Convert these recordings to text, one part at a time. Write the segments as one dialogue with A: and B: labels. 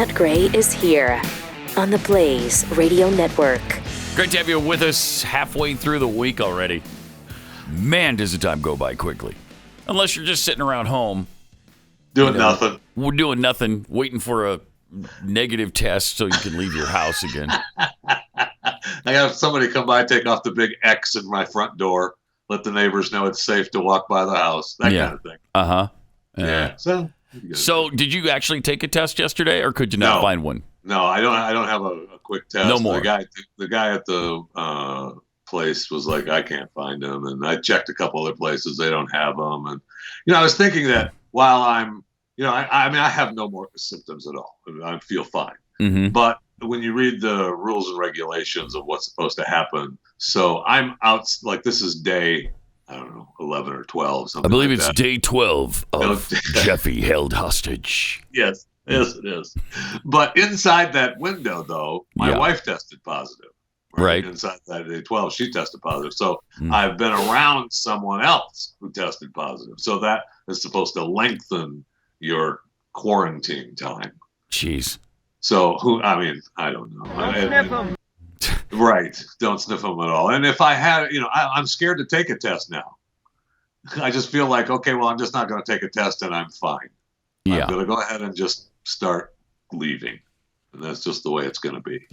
A: Pat Gray is here on the Blaze Radio Network.
B: Great to have you with us halfway through the week already. Man, does the time go by quickly. Unless you're just sitting around home.
C: Doing nothing.
B: We're doing nothing, waiting for a negative test so you can leave your house again.
C: I have somebody come by, take off the big X in my front door, let the neighbors know it's safe to walk by the house, that kind of thing.
B: Uh-huh.
C: Yeah.
B: So did you actually take a test yesterday, or could you not find one?
C: No, I don't have a quick test.
B: No more.
C: The guy at the place was like, I can't find them, and I checked a couple other places, they don't have them, and I was thinking that while I'm, I mean, I have no more symptoms at all. I feel fine, but when you read the rules and regulations of what's supposed to happen, so I'm out, like this is day, I don't know, 11 or 12, something. I
B: believe
C: like
B: it's
C: that.
B: day 12 of Jeffy held hostage.
C: Yes, it is. But inside that window, though, my wife tested positive.
B: Right.
C: Inside that day 12, she tested positive. So I've been around someone else who tested positive. So that is supposed to lengthen your quarantine time.
B: Jeez.
C: So I don't know.
D: Don't sniff them.
C: Right. Don't sniff them at all. And if I had, I'm scared to take a test now. I just feel like, okay, well, I'm just not going to take a test and I'm fine.
B: Yeah.
C: I'm going to go ahead and just start leaving. And that's just the way it's going to be.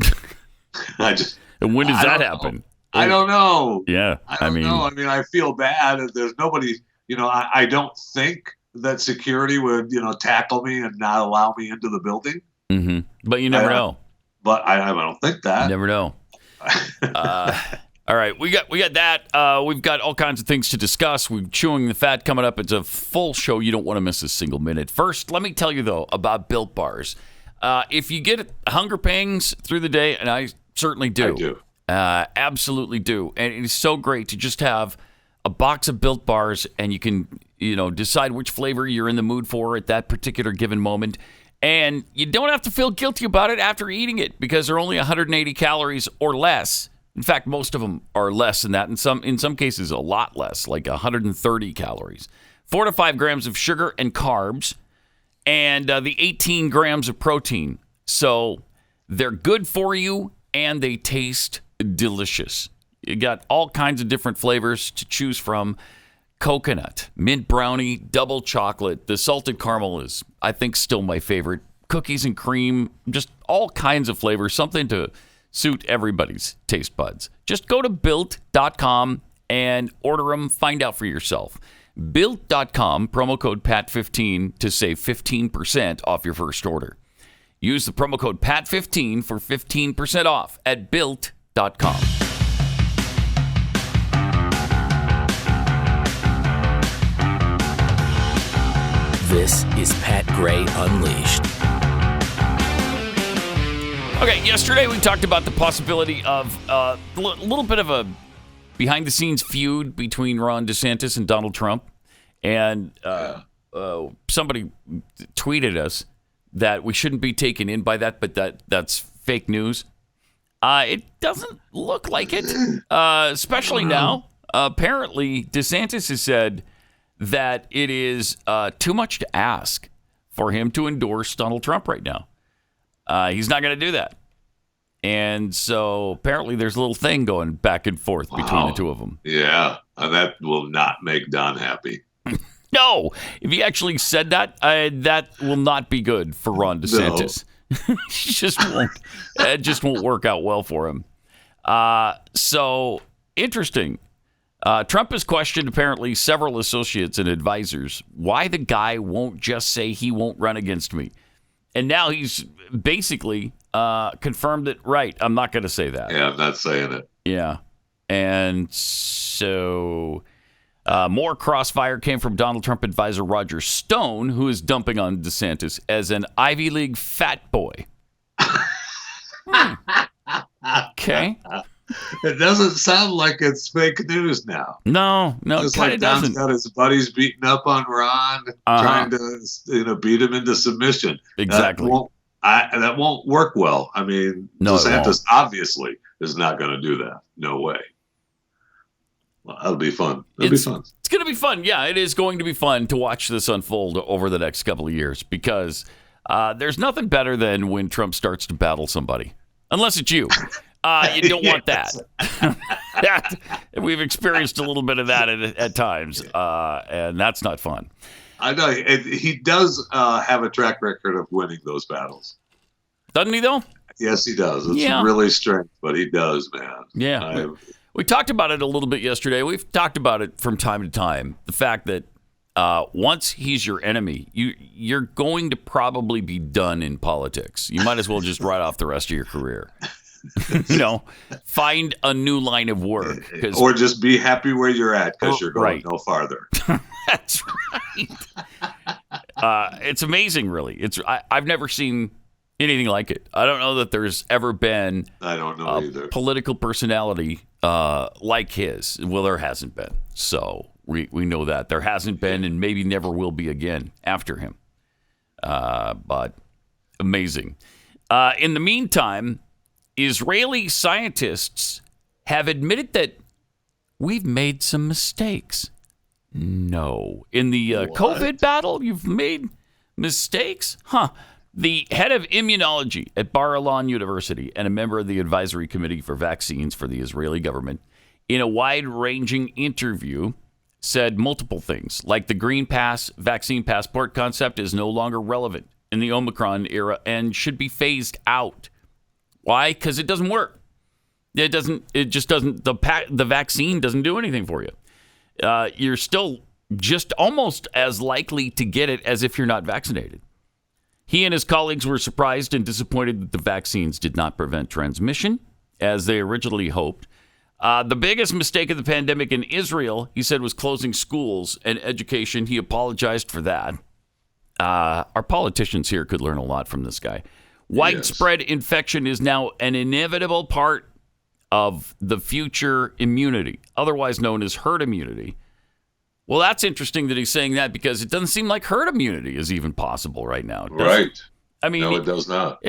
B: And when does that happen?
C: I don't know.
B: Yeah.
C: I don't know. I mean, I feel bad. There's nobody, I don't think that security would, tackle me and not allow me into the building.
B: Mm-hmm. But you never know.
C: But I don't think that.
B: You never know. All right, we got that. We've got all kinds of things to discuss. We're chewing the fat coming up. It's a full show. You don't want to miss a single minute. First, let me tell you, though, about Built Bars. If you get hunger pangs through the day, and I certainly do.
C: I do.
B: Absolutely do. And it is so great to just have a box of Built Bars, and you can, decide which flavor you're in the mood for at that particular given moment. And you don't have to feel guilty about it after eating it because they're only 180 calories or less. In fact, most of them are less than that. In some cases, a lot less, like 130 calories. 4 to 5 grams of sugar and carbs, and the 18 grams of protein. So they're good for you, and they taste delicious. You got all kinds of different flavors to choose from. Coconut, mint brownie, double chocolate. The salted caramel is, I think, still my favorite. Cookies and cream, just all kinds of flavors, something to suit everybody's taste buds. Just go to Built.com and order them. Find out for yourself. Built.com, promo code PAT15 to save 15% off your first order. Use the promo code PAT15 for 15% off at Built.com.
E: This is Pat Gray Unleashed.
B: Okay, yesterday we talked about the possibility of a little bit of a behind-the-scenes feud between Ron DeSantis and Donald Trump. And somebody tweeted us that we shouldn't be taken in by that, but that's fake news. It doesn't look like it, especially now. Apparently, DeSantis has said that it is too much to ask for him to endorse Donald Trump right now. He's not going to do that. And so apparently there's a little thing going back and forth between the two of them.
C: Yeah, that will not make Don happy.
B: No, if he actually said that, that will not be good for Ron DeSantis. No. It just won't work out well for him. So interesting. Trump has questioned apparently several associates and advisors why the guy won't just say he won't run against me. And now he's basically confirmed that, right, I'm not going to say that.
C: Yeah, I'm not saying it.
B: Yeah. And so more crossfire came from Donald Trump advisor Roger Stone, who is dumping on DeSantis as an Ivy League fat boy. Okay.
C: It doesn't sound like it's fake news now.
B: No,
C: it's like Don's got his buddies beating up on Ron, trying to beat him into submission.
B: Exactly.
C: That won't work well. I mean,
B: no,
C: DeSantis obviously is not going to do that. No way. Well, that'll be fun. It's going
B: to be fun. Yeah, it is going to be fun to watch this unfold over the next couple of years because There's nothing better than when Trump starts to battle somebody, unless it's you. You don't want that. We've experienced a little bit of that at times, and that's not fun.
C: I know he does have a track record of winning those battles.
B: Doesn't he, though?
C: Yes, he does. It's really strange, but he does, man.
B: Yeah. We talked about it a little bit yesterday. We've talked about it from time to time. The fact that once he's your enemy, you're going to probably be done in politics. You might as well just write off the rest of your career. Find a new line of work.
C: Or just be happy where you're at because you're going no farther.
B: That's right. It's amazing, really. I've never seen anything like it. I don't know that there's ever been
C: either.
B: Political personality like his. Well, there hasn't been. So we know that. There hasn't been and maybe never will be again after him. But amazing. In the meantime, Israeli scientists have admitted that we've made some mistakes. No. In the COVID battle, you've made mistakes? Huh. The head of immunology at Bar-Ilan University and a member of the advisory committee for vaccines for the Israeli government, in a wide-ranging interview, said multiple things, like the green pass vaccine passport concept is no longer relevant in the Omicron era and should be phased out. Why? Because it doesn't work. It just doesn't. The vaccine doesn't do anything for you. You're still just almost as likely to get it as if you're not vaccinated. He and his colleagues were surprised and disappointed that the vaccines did not prevent transmission, as they originally hoped. The biggest mistake of the pandemic in Israel, he said, was closing schools and education. He apologized for that. Our politicians here could learn a lot from this guy. Widespread infection is now an inevitable part of the future immunity, otherwise known as herd immunity. Well, that's interesting that he's saying that because it doesn't seem like herd immunity is even possible right now.
C: Right.
B: I mean,
C: no, it does not.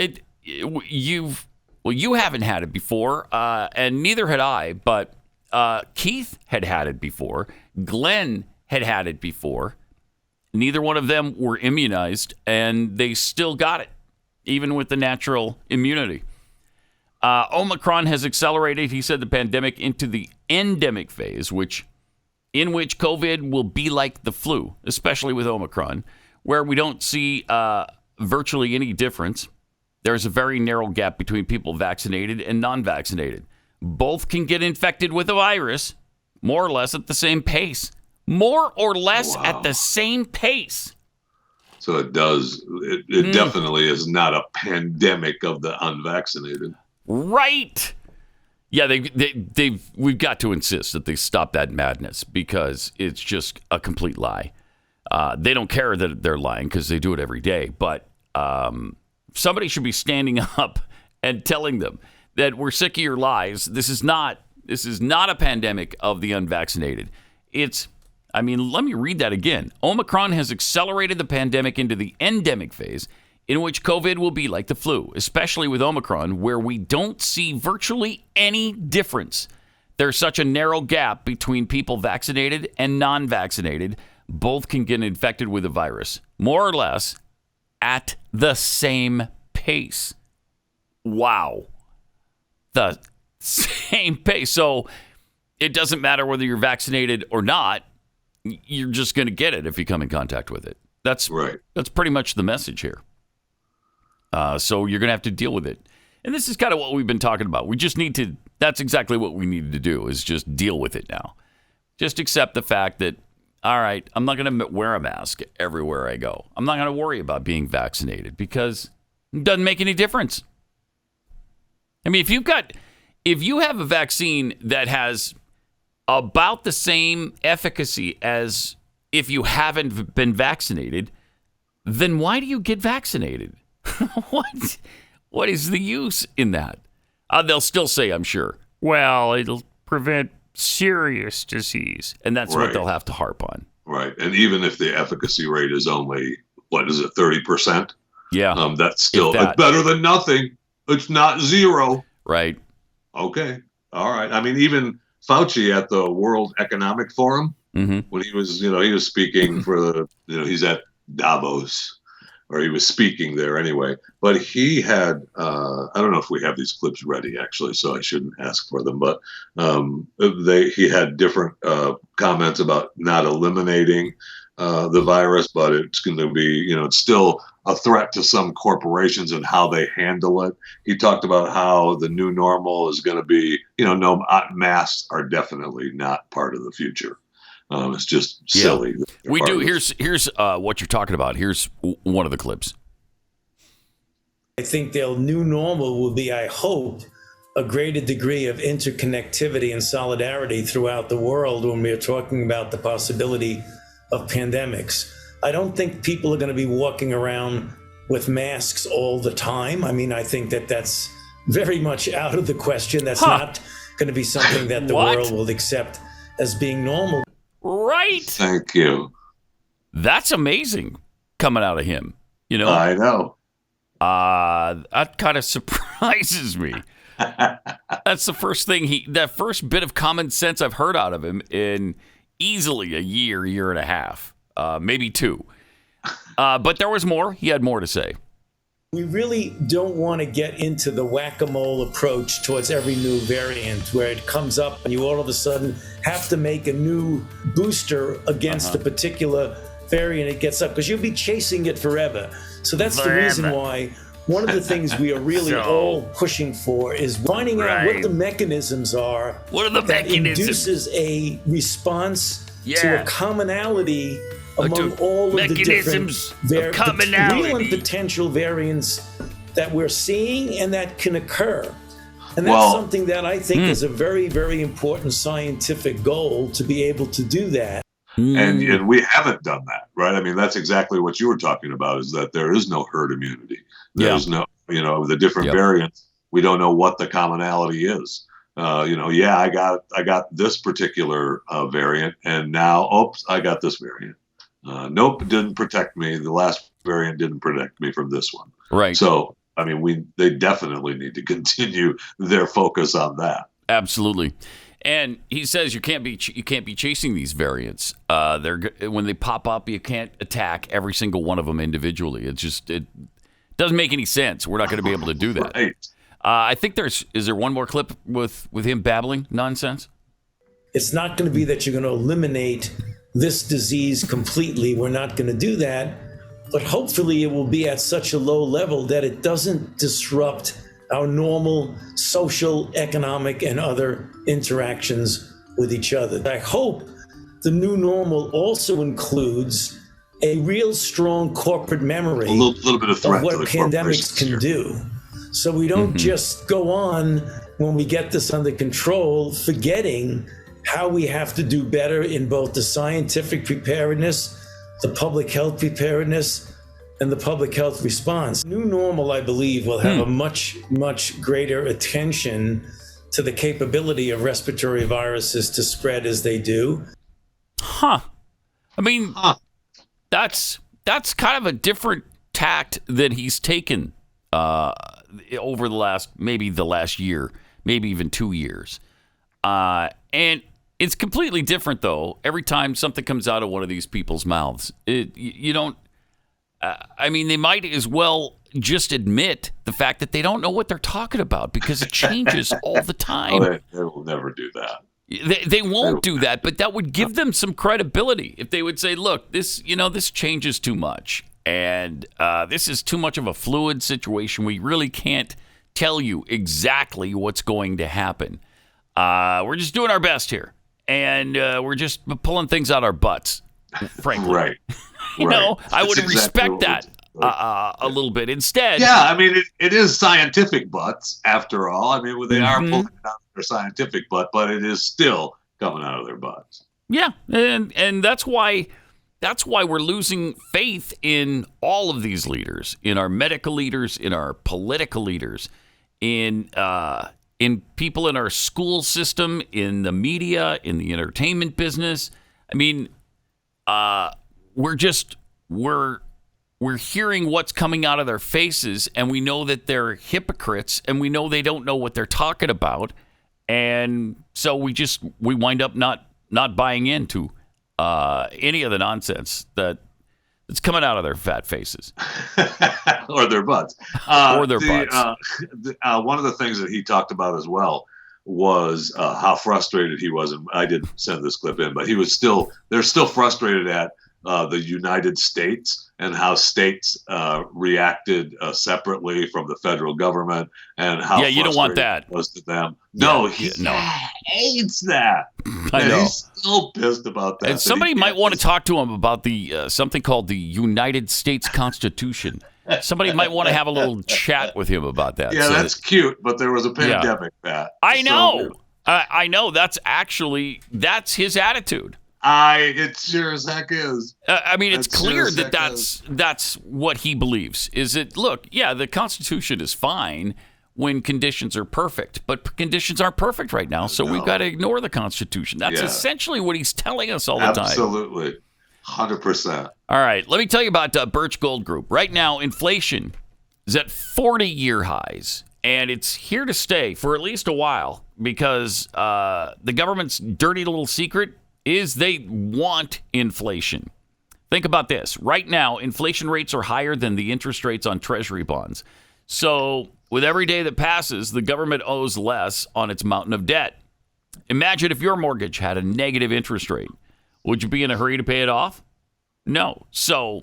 B: You haven't had it before, and neither had I, but Keith had it before. Glenn had it before. Neither one of them were immunized, and they still got it, even with the natural immunity. Omicron has accelerated, he said, the pandemic into the endemic phase, in which COVID will be like the flu, especially with Omicron, where we don't see virtually any difference. There's a very narrow gap between people vaccinated and non-vaccinated. Both can get infected with the virus more or less at the same pace. More or less at the same pace.
C: So it does. It definitely is not a pandemic of the unvaccinated. Right.
B: Yeah, we've got to insist that they stop that madness because it's just a complete lie. They don't care that they're lying because they do it every day. But somebody should be standing up and telling them that we're sick of your lies. This is not a pandemic of the unvaccinated. Let me read that again. Omicron has accelerated the pandemic into the endemic phase, in which COVID will be like the flu, especially with Omicron, where we don't see virtually any difference. There's such a narrow gap between people vaccinated and non-vaccinated. Both can get infected with the virus, more or less, at the same pace. Wow. The same pace. So it doesn't matter whether you're vaccinated or not. You're just going to get it if you come in contact with it. That's right. That's pretty much the message here. So you're going to have to deal with it. And this is kind of what we've been talking about. We just need to, that's exactly what we need to do, is just deal with it now. Just accept the fact that, all right, I'm not going to wear a mask everywhere I go. I'm not going to worry about being vaccinated because it doesn't make any difference. I mean, if you have a vaccine that has about the same efficacy as if you haven't been vaccinated, then why do you get vaccinated? What is the use in that? They'll still say, I'm sure, well, it'll prevent serious disease. And that's what they'll have to harp on.
C: Right. And even if the efficacy rate is only, 30%?
B: Yeah.
C: That's still better than nothing. It's not zero.
B: Right.
C: Okay. All right. I mean, even Fauci at the World Economic Forum, when he was speaking for he's at Davos or he was speaking there anyway. But he had, I don't know if we have these clips ready actually, so I shouldn't ask for them. But he had different comments about not eliminating the virus, but it's going to be, it's still a threat to some corporations and how they handle it. He talked about how the new normal is going to be, no masks are definitely not part of the future. It's just silly.
B: We do. Here's what you're talking about. Here's one of the clips.
D: I think their new normal will be, I hope, a greater degree of interconnectivity and solidarity throughout the world when we're talking about the possibility of pandemics. I don't think people are going to be walking around with masks all the time. I mean, I think that that's very much out of the question. That's not going to be something that the world will accept as being normal.
B: Right.
C: Thank you.
B: That's amazing coming out of him.
C: I know.
B: That kind of surprises me. That's the first thing that first bit of common sense I've heard out of him in easily a year and a half, maybe 2. But there was more. He had more to say.
D: We really don't want to get into the whack-a-mole approach towards every new variant where it comes up and you all of a sudden have to make a new booster against a particular variant it gets up, because you'll be chasing it forever. So that's the reason why one of the things we are really all pushing for is finding out what the mechanisms are that induces a response to a commonality among all of the different real and potential variants that we're seeing and that can occur. And that's something that I think is a very, very important scientific goal, to be able to do that.
C: And we haven't done that, right? I mean, that's exactly what you were talking about, is that there is no herd immunity. There's no, the different variants, we don't know what the commonality is. I got this particular variant, and now, I got this variant. Nope, it didn't protect me. The last variant didn't protect me from this one.
B: Right.
C: So, I mean, they definitely need to continue their focus on that.
B: Absolutely. And he says you can't be chasing these variants. When they pop up, you can't attack every single one of them individually. It doesn't make any sense. We're not going to be able to do that.
C: Right.
B: I think is there one more clip with him babbling nonsense?
D: It's not going to be that you're going to eliminate this disease completely. We're not going to do that. But hopefully it will be at such a low level that it doesn't disrupt our normal social, economic, and other interactions with each other. I hope the new normal also includes a real strong corporate memory
C: a little bit of threat
D: what
C: to the
D: pandemics can do. So we don't just go on, when we get this under control, forgetting how we have to do better in both the scientific preparedness, the public health preparedness, and the public health response. New normal, I believe, will have a much, much greater attention to the capability of respiratory viruses to spread as they do.
B: I mean, that's kind of a different tact that he's taken over the last year, maybe even 2 years. And it's completely different, though, every time something comes out of one of these people's mouths. You don't... they might as well just admit the fact that they don't know what they're talking about, because it changes all the time.
C: They will never do that.
B: They won't do that, but that would give them some credibility if they would say, look, this changes too much, and this is too much of a fluid situation. We really can't tell you exactly what's going to happen. We're just doing our best here, and we're just pulling things out our butts, frankly.
C: Right.
B: I would respect that a little bit. Instead,
C: it is scientific butts after all. I mean, they are pulling it out of their scientific butt, but it is still coming out of their butts.
B: Yeah, and that's why we're losing faith in all of these leaders, in our medical leaders, in our political leaders, in people in our school system, in the media, in the entertainment business. I mean, we're hearing what's coming out of their faces, and we know that they're hypocrites, and we know they don't know what they're talking about, and so we wind up not buying into any of the nonsense that It's coming out of their fat faces.
C: Or their butts.
B: Or their butts.
C: One of the things that he talked about as well was how frustrated he was. And I didn't send this clip in, but they're still frustrated at the United States and how states reacted separately from the federal government and how
B: you don't want that.
C: it was to them. No, he hates that.
B: I know.
C: He's so pissed about that.
B: And somebody might want to talk to him about the something called the United States Constitution. Somebody might want to have a little chat with him about that.
C: Yeah, that's cute, but there was a pandemic, Pat.
B: I know. I know. That's his attitude.
C: It sure as heck is.
B: I mean, it's clear that's what he believes. Is it? Look, the Constitution is fine when conditions are perfect, but conditions aren't perfect right now, so we've got to ignore the Constitution. That's essentially what he's telling us all the time.
C: Absolutely, 100%.
B: All right, let me tell you about Birch Gold Group. Right now, inflation is at 40-year highs, and it's here to stay for at least a while because the government's dirty little secret is they want inflation. Think about this. Right now, inflation rates are higher than the interest rates on Treasury bonds. So with every day that passes, the government owes less on its mountain of debt. Imagine if your mortgage had a negative interest rate. Would you be in a hurry to pay it off? No. So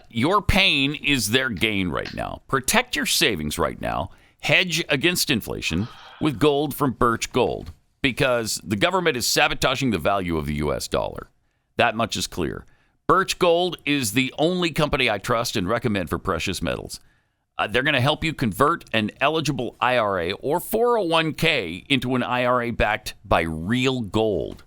B: your pain is their gain right now. Protect your savings right now. Hedge against inflation with gold from Birch Gold, because the government is sabotaging the value of the U.S. dollar. That much is clear. Birch Gold is the only company I trust and recommend for precious metals. They're going to help you convert an eligible IRA or 401k into an IRA backed by real gold.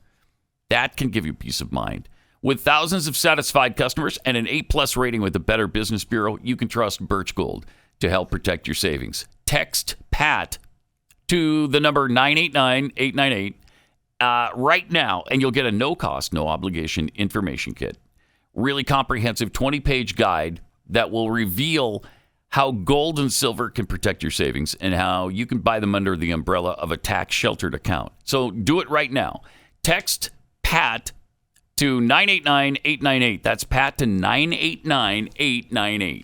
B: That can give you peace of mind. With thousands of satisfied customers and an A+ rating with the Better Business Bureau, you can trust Birch Gold to help protect your savings. Text PAT to the number 989-898 right now, and you'll get a no-cost, no-obligation information kit. Really comprehensive 20-page guide that will reveal how gold and silver can protect your savings and how you can buy them under the umbrella of a tax-sheltered account. So do it right now. Text PAT to 989-898. That's PAT to 989-898.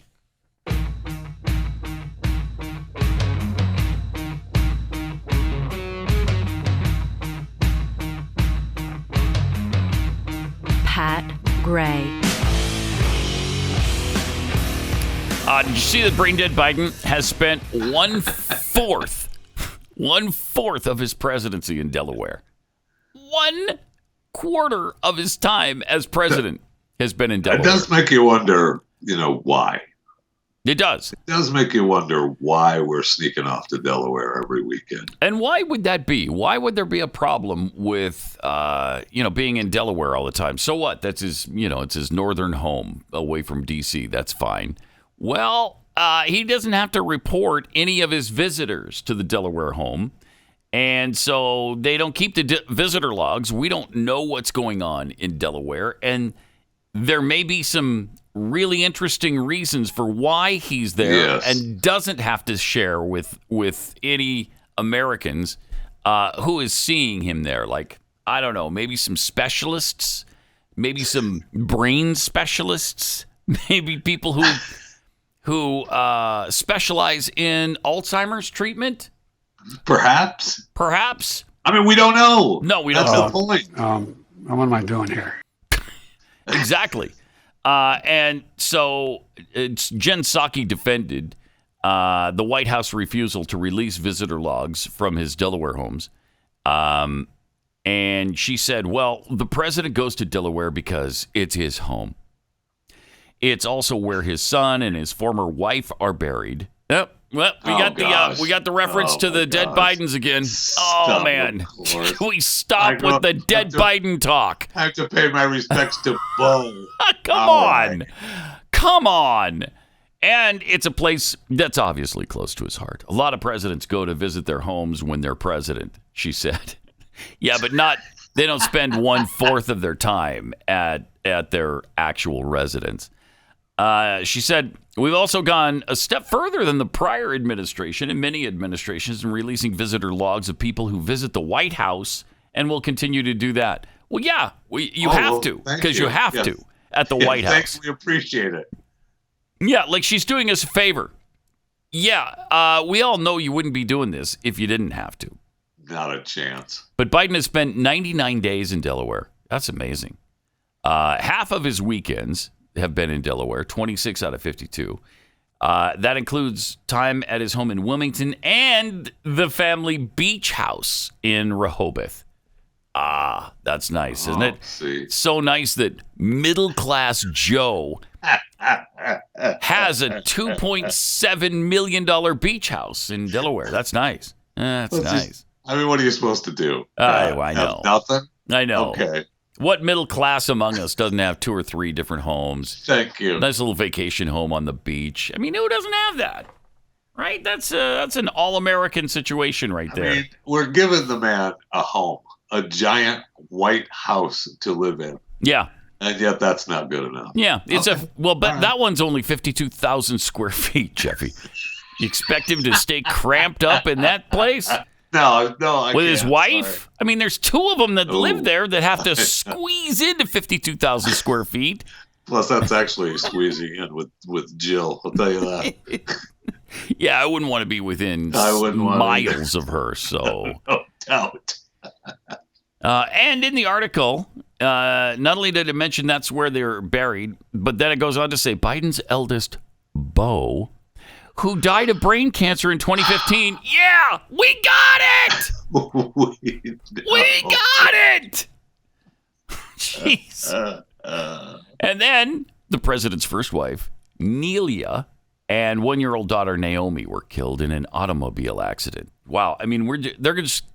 F: Pat Gray.
B: Did you see that brain dead Biden has spent one-fourth of his presidency in Delaware? 1/4 of his time as president has been in Delaware.
C: It does make you wonder, why.
B: It does.
C: It does make you wonder why we're sneaking off to Delaware every weekend.
B: And why would that be? Why would there be a problem with, being in Delaware all the time? So what? That's his, it's his northern home away from D.C. That's fine. Well, he doesn't have to report any of his visitors to the Delaware home. And so they don't keep the visitor logs. We don't know what's going on in Delaware. And there may be some really interesting reasons for why he's there and doesn't have to share with any Americans who is seeing him there. Like, I don't know, maybe some specialists, maybe some brain specialists, maybe people who specialize in Alzheimer's treatment.
C: Perhaps.
B: I
C: mean, we don't know.
B: No, we don't know.
C: That's the point.
G: What am I doing here?
B: Exactly. And so Jen Psaki defended the White House refusal to release visitor logs from his Delaware homes. And she said, well, the president goes to Delaware because it's his home. It's also where his son and his former wife are buried. Yep. Well, we got the reference to the dead Bidens again. Oh, man. Can we stop with the dead Biden talk?
C: I have to pay my respects to Bo.
B: Come on. And it's a place that's obviously close to his heart. A lot of presidents go to visit their homes when they're president, she said. Yeah, but they don't spend 1/4 of their time at their actual residence. She said, we've also gone a step further than the prior administration and many administrations in releasing visitor logs of people who visit the White House, and will continue to do that. Well, yeah, you have to, because you have to. at the White House.
C: Thanks, we appreciate it.
B: Yeah, like she's doing us a favor. Yeah, we all know you wouldn't be doing this if you didn't have to.
C: Not a chance.
B: But Biden has spent 99 days in Delaware. That's amazing. Half of his weekends have been in Delaware, 26 out of 52. That includes time at his home in Wilmington and the family beach house in Rehoboth. Ah, that's nice, isn't it?
C: See.
B: So nice that middle-class Joe has a $2.7 million beach house in Delaware. That's nice. That's nice.
C: I mean, what are you supposed to do?
B: I know.
C: Nothing?
B: I know.
C: Okay.
B: What middle class among us doesn't have 2 or 3 different homes?
C: Thank you.
B: Nice little vacation home on the beach. I mean, who doesn't have that? Right? That's an all-American situation right there.
C: I mean, we're giving the man a home, a giant white house to live in.
B: Yeah.
C: And yet that's not good enough.
B: Yeah. But that one's only 52,000 square feet, Jeffy. You expect him to stay cramped up in that place?
C: No, I
B: with
C: can't.
B: his wife?
C: Sorry.
B: I mean, there's 2 of them that live there that have to squeeze into 52,000 square feet.
C: Plus, that's actually squeezing in with Jill. I'll tell you that.
B: Yeah, I wouldn't want to be within miles of her. So,
C: no doubt.
B: And in the article, not only did it mention that's where they're buried, but then it goes on to say Biden's eldest, Beau, who died of brain cancer in 2015. Yeah, we got it! We got it! Jeez. And then the president's first wife, Nelia, and 1-year-old daughter, Naomi, were killed in an automobile accident. Wow. I mean,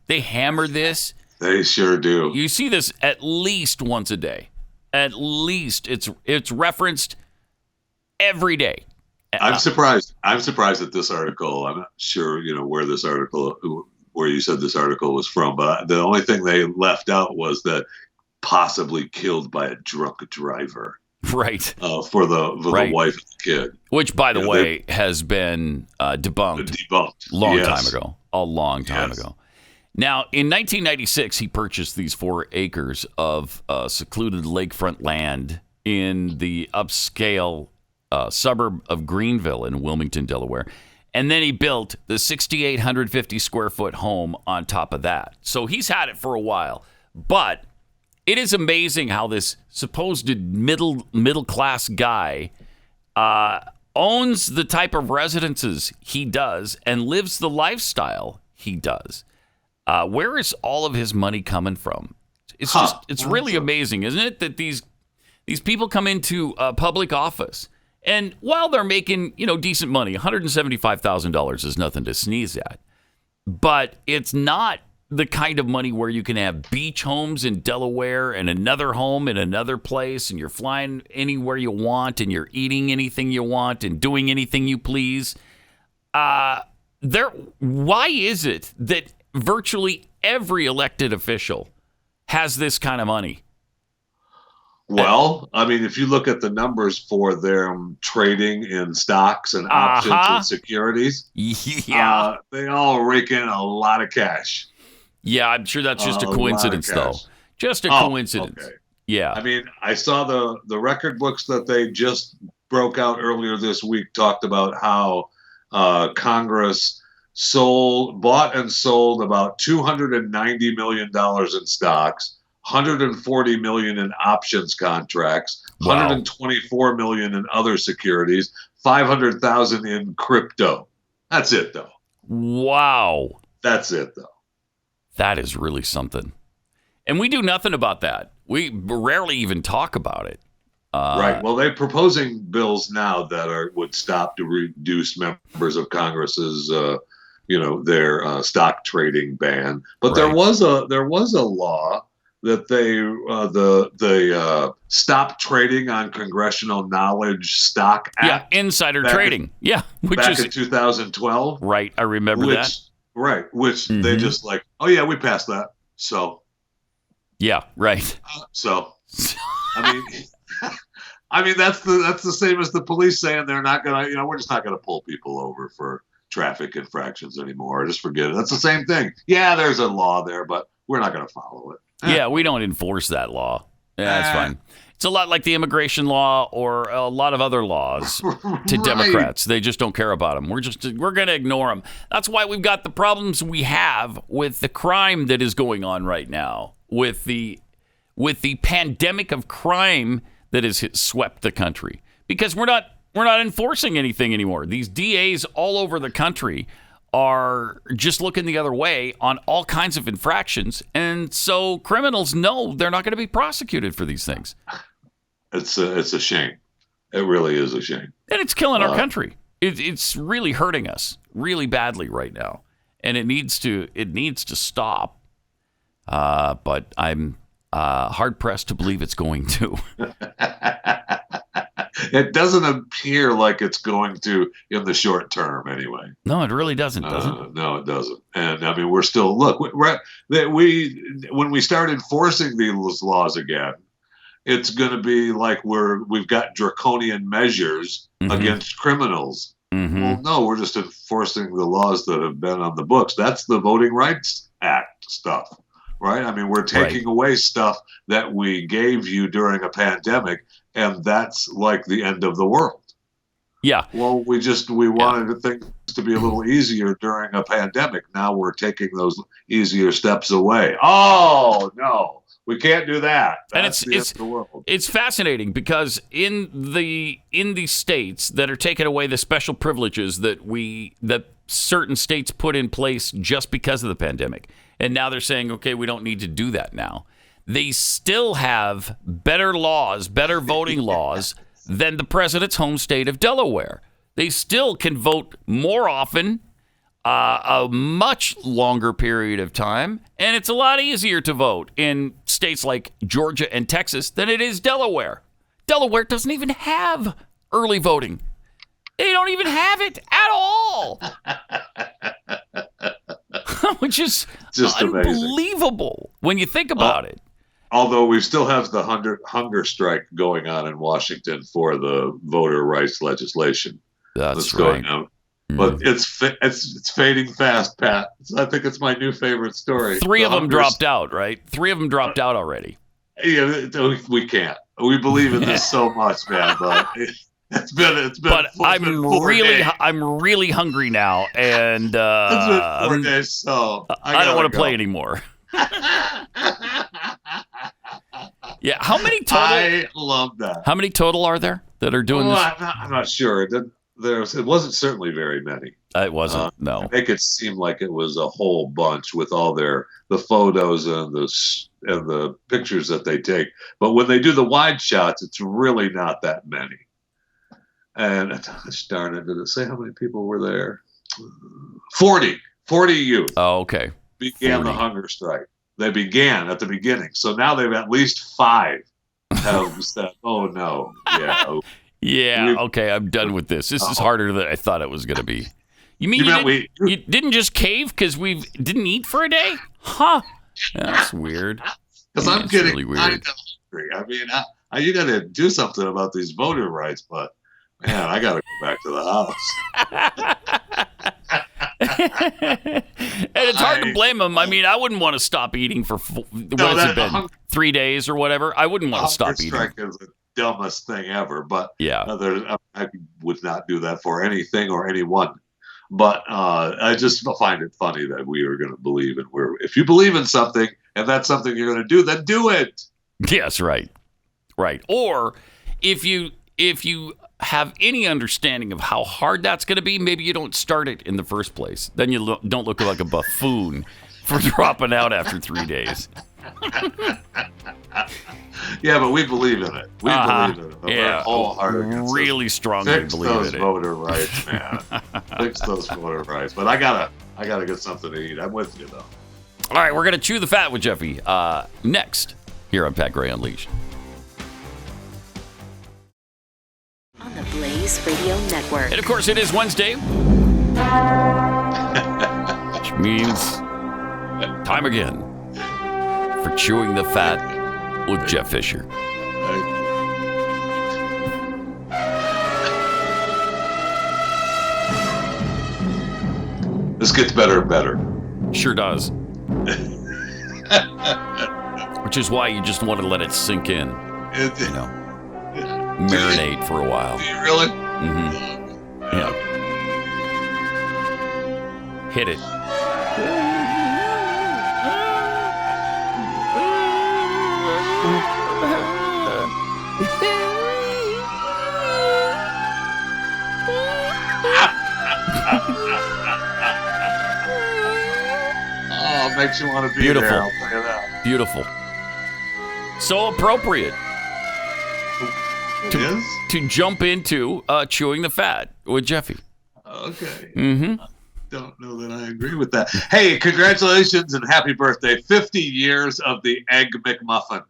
B: they hammer this.
C: They sure do.
B: You see this at least once a day. At least it's referenced every day.
C: I'm surprised at this article. I'm not sure, where you said this article was from, but the only thing they left out was that possibly killed by a drunk driver.
B: Right.
C: For the wife and the kid.
B: Which, by the way, has been debunked.
C: Debunked.
B: A long time ago. Now, in 1996, he purchased these 4 acres of secluded lakefront land in the upscale suburb of Greenville in Wilmington, Delaware. And then he built the 6,850 square foot home on top of that. So he's had it for a while. But it is amazing how this supposed middle class guy owns the type of residences he does and lives the lifestyle he does. Where is all of his money coming from? It's really amazing, isn't it, that these people come into public office. And while they're making, decent money, $175,000 is nothing to sneeze at. But it's not the kind of money where you can have beach homes in Delaware and another home in another place, and you're flying anywhere you want, and you're eating anything you want, and doing anything you please. Why is it that virtually every elected official has this kind of money?
C: Well, I mean, if you look at the numbers for their trading in stocks and options and securities, they all rake in a lot of cash.
B: Yeah, I'm sure that's just a coincidence, though. Just a coincidence. Okay. Yeah.
C: I mean, I saw the record books that they just broke out earlier this week talked about how Congress bought and sold about $290 million in stocks, $140 million in options contracts, $124 million in other securities, $500,000 in crypto. That's it, though.
B: Wow.
C: That's it, though.
B: That is really something. And we do nothing about that. We rarely even talk about it.
C: Right. Well, they're proposing bills now that would stop to reduce members of Congress's their stock trading ban. But there was a law that they stopped trading on Congressional Knowledge Stock Act.
B: Yeah, insider trading. In
C: 2012.
B: Right, I remember that.
C: Right, which they just we passed that. So.
B: Yeah, right.
C: I mean that's the same as the police saying they're not gonna we're just not gonna pull people over for traffic infractions anymore. Just forget it. That's the same thing. Yeah, there's a law there, but we're not gonna follow it.
B: Yeah, we don't enforce that law. Yeah, that's fine. It's a lot like the immigration law or a lot of other laws to
C: Right.
B: Democrats. They just don't care about them. We're going to ignore them. That's why we've got the problems we have with the crime that is going on right now, with the pandemic of crime that has swept the country, because we're not enforcing anything anymore. These DAs all over the country are just looking the other way on all kinds of infractions, and so criminals know they're not going to be prosecuted for these things.
C: It's a shame. It really is a shame.
B: And it's killing our country. It's really hurting us really badly right now, and it needs to stop. But I'm hard pressed to believe it's going to.
C: It doesn't appear like it's going to in the short term, anyway.
B: No, it really doesn't, does it?
C: No, it doesn't. And I mean, we're still when we start enforcing these laws again, it's going to be like we've got draconian measures against criminals.
B: Mm-hmm.
C: Well, no, we're just enforcing the laws that have been on the books. That's the Voting Rights Act stuff, right? I mean, we're taking away stuff that we gave you during a pandemic, and that's like the end of the world.
B: Yeah.
C: Well, we wanted things to be a little easier during a pandemic. Now we're taking those easier steps away. Oh, no. We can't do that. That's the end of the world.
B: It's fascinating because in the states that are taking away the special privileges that certain states put in place just because of the pandemic, and now they're saying, okay, we don't need to do that now. They still have better laws, better voting laws than the president's home state of Delaware. They still can vote more often, a much longer period of time, and it's a lot easier to vote in states like Georgia and Texas than it is Delaware. Delaware doesn't even have early voting. They don't even have it at all. Which is
C: just
B: unbelievable when you think about it.
C: Although we still have the hunger strike going on in Washington for the voter rights legislation that's going on. But it's fading fast, Pat. I think it's my new favorite story.
B: Three of them dropped out, right? 3 of them dropped out already.
C: Yeah, we can't. We believe in this so much, man. But it's been.
B: But I'm really hungry now, and
C: it's been 4 days. So
B: I don't want to play anymore. Yeah, how many total?
C: I love that.
B: How many total are there that are doing this?
C: I'm not sure. It wasn't certainly very many.
B: It wasn't. No.
C: They make it seem like it was a whole bunch with all the photos and the pictures that they take. But when they do the wide shots, it's really not that many. And darn it, did it say how many people were there? 40 youth.
B: Oh, okay.
C: Began
B: 40.
C: The hunger strike. They began at the beginning. So now they've at least 5 have said, oh no. Yeah.
B: Yeah, okay, I'm done with this. This is harder than I thought it was going to be. You mean you didn't just cave because we didn't eat for a day? Huh. That's weird.
C: Because I'm getting
B: really weird.
C: kind of hungry. I mean, you got to do something about these voter rights, but, man, I got to go back to the house.
B: And it's hard to blame them. I mean, I wouldn't want to stop eating for, what has it been, 3 days or whatever? I wouldn't want to stop eating.
C: Strike is the dumbest thing ever, but
B: yeah,
C: I would not do that for anything or anyone. But I just find it funny that we are going to believe in if you believe in something and that's something you're going to do, then do it.
B: Yes, right. Or if you have any understanding of how hard that's going to be, maybe you don't start it in the first place. Then you don't look like a buffoon for dropping out after 3 days.
C: Yeah, but we believe in it. We believe in it.
B: Yeah, really strongly believe in it.
C: Fix those voter rights, man. Fix those voter rights. But I gotta get something to eat. I'm with you though.
B: All right, we're gonna chew the fat with Jeffy next here on Pat Gray Unleashed.
A: On the Blaze Radio Network.
B: And of course, it is Wednesday, which means time again for chewing the fat with Jeff Fisher.
C: This gets better and better.
B: Sure does. Which is why you just want to let it sink in. You know, marinate for a while.
C: Do you really?
B: Mm-hmm. Yeah. Hit it.
C: Oh, it makes you want to be
B: Beautiful.
C: there. I'll tell you that.
B: Beautiful. So appropriate.
C: It is?
B: To jump into chewing the fat with Jeffy.
C: Okay.
B: Mm-hmm.
C: Don't know that I agree with that. Hey, congratulations and happy birthday. 50 years of the Egg McMuffin.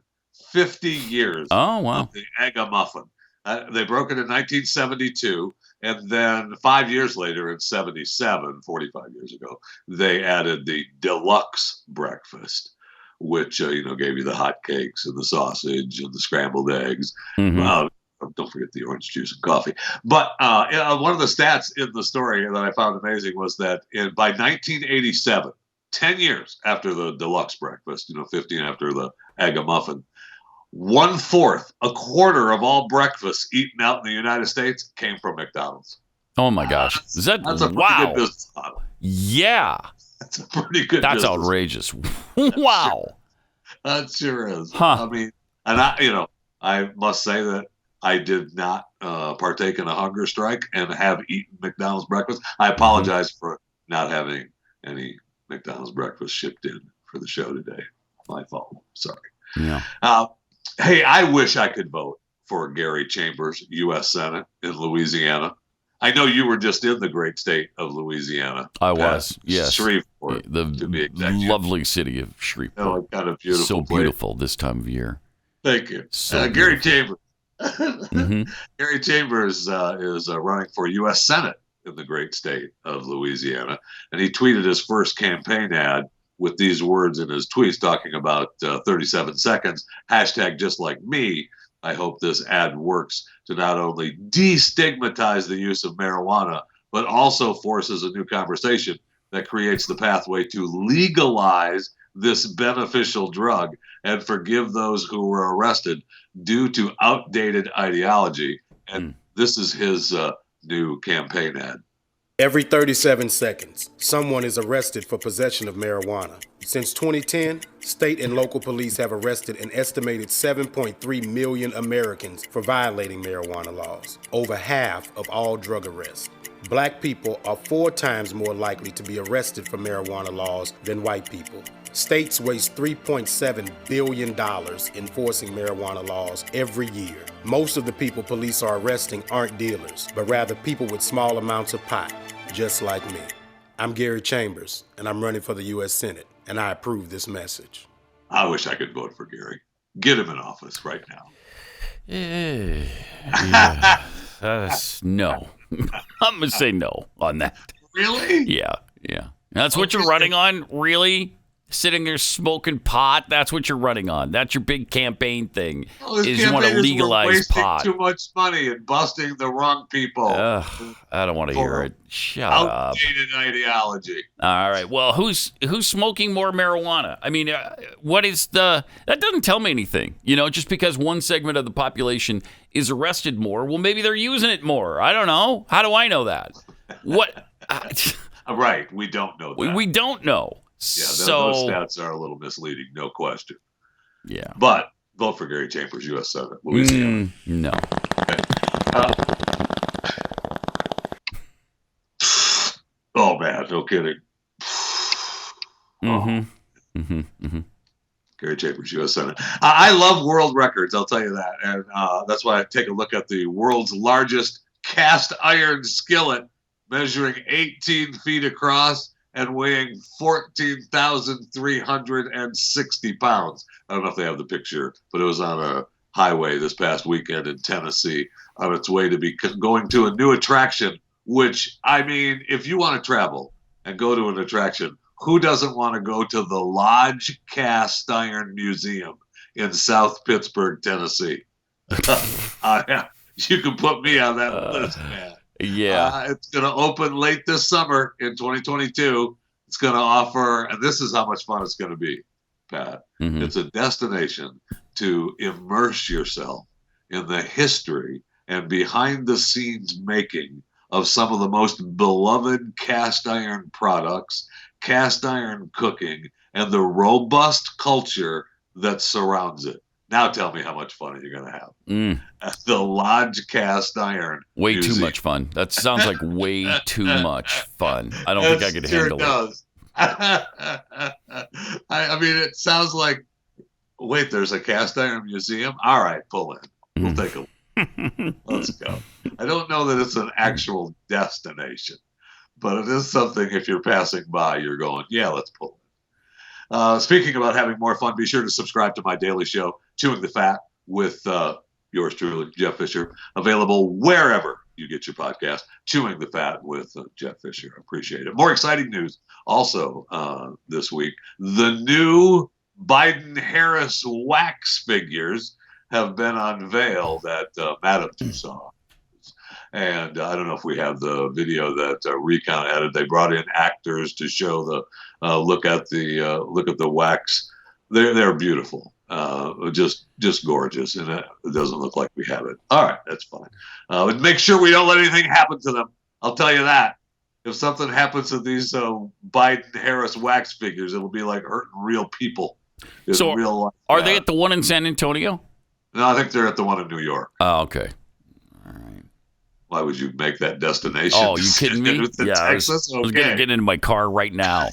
C: 50 years of the Egg-a-Muffin. They broke it in 1972, and then 5 years later in 77, 45 years ago, they added the deluxe breakfast, which, gave you the hot cakes and the sausage and the scrambled eggs.
B: Mm-hmm.
C: Don't forget the orange juice and coffee. But one of the stats in the story that I found amazing was that by 1987, 10 years after the deluxe breakfast, 15 after the Egg-a-Muffin, 1/4, a quarter of all breakfasts eaten out in the United States came from McDonald's.
B: Oh my gosh.
C: That's a pretty good business model.
B: Yeah.
C: That's a pretty good
B: That's
C: business.
B: outrageous. Wow.
C: That sure is.
B: Huh.
C: I mean, and I must say that I did not partake in a hunger strike and have eaten McDonald's breakfast. I apologize for not having any McDonald's breakfast shipped in for the show today. My fault. Sorry.
B: Yeah.
C: Hey, I wish I could vote for Gary Chambers, U.S. Senate in Louisiana. I know you were just in the great state of Louisiana.
B: I was, yes.
C: Shreveport,
B: the
C: to be exact.
B: lovely city of Shreveport.
C: Kind of beautiful.
B: So beautiful this time of year.
C: Thank you.
B: So
C: Gary Chambers.
B: Mm-hmm.
C: Gary Chambers is running for U.S. Senate in the great state of Louisiana. And he tweeted his first campaign ad with these words in his tweets talking about 37 seconds, hashtag just like me. I hope this ad works to not only destigmatize the use of marijuana, but also forces a new conversation that creates the pathway to legalize this beneficial drug and forgive those who were arrested due to outdated ideology. And this is his new campaign ad.
H: Every 37 seconds, someone is arrested for possession of marijuana. Since 2010, state and local police have arrested an estimated 7.3 million Americans for violating marijuana laws, over half of all drug arrests. Black people are 4 times more likely to be arrested for marijuana laws than white people. States waste $3.7 billion enforcing marijuana laws every year. Most of the people police are arresting aren't dealers, but rather people with small amounts of pot, just like me. I'm Gary Chambers, and I'm running for the U.S. Senate, and I approve this message.
C: I wish I could vote for Gary. Get him in office right now.
B: Yeah. No. I'm going to say no on that.
C: Really?
B: Yeah. That's what you're running on? Really? Sitting there smoking pot? That's what you're running on. That's your big campaign thing. Is you want to legalize pot.
C: Too much money and busting the wrong people.
B: I don't want to hear it. Shut up.
C: Outdated ideology.
B: All right. Well, who's smoking more marijuana? I mean, what is that doesn't tell me anything. Just because one segment of the population is arrested more, well, maybe they're using it more. I don't know. How do I know that? What?
C: Right. We don't know that.
B: We don't know.
C: Yeah, those stats are a little misleading, no question.
B: Yeah.
C: But vote for Gary Chambers, U.S. Senate, Louisiana.
B: No.
C: Okay. Oh, man, no kidding. Gary Chambers, U.S. Senate. I love world records, I'll tell you that. And that's why I take a look at the world's largest cast iron skillet, measuring 18 feet across and weighing 14,360 pounds. I don't know if they have the picture, but it was on a highway this past weekend in Tennessee on its way to be going to a new attraction, which, I mean, if you want to travel and go to an attraction, who doesn't want to go to the Lodge Cast Iron Museum in South Pittsburgh, Tennessee? You can put me on that list, man.
B: Yeah.
C: It's going to open late this summer in 2022. It's going to offer, and this is how much fun it's going to be. Pat.
B: Mhm.
C: It's a destination to immerse yourself in the history and behind the scenes making of some of the most beloved cast iron products, cast iron cooking, and the robust culture that surrounds it. Now tell me how much fun you're going to have. At the Lodge Cast Iron
B: Way
C: Museum.
B: too much fun. That sounds like way too much fun. I don't think I could handle
C: does. I mean, it sounds like, wait, there's a cast iron museum? All right, pull in. We'll take a look. Let's go. I don't know that it's an actual destination, but it is something if you're passing by, you're going, yeah, let's pull in. Speaking about having more fun, be sure to subscribe to my daily show, Chewing the Fat, with yours truly, Jeff Fisher, available wherever you get your podcast, Chewing the Fat with Jeff Fisher. Appreciate it. More exciting news also this week. The new Biden-Harris wax figures have been unveiled at Madame Tussaud. And I don't know if we have the video that Recount added. They brought in actors to show the look at the wax. They're beautiful, just gorgeous, and it doesn't look like we have it. All right, that's fine. But make sure we don't let anything happen to them. I'll tell you that. If something happens to these Biden-Harris wax figures, it will be like hurting real people.
B: So
C: real life.
B: Are they at the one in San Antonio?
C: No, I think they're at the one in New York.
B: Oh, okay. All right.
C: Why would you make that destination?
B: Oh, you kidding me? Yeah,
C: Texas?
B: I was going to get into my car right now.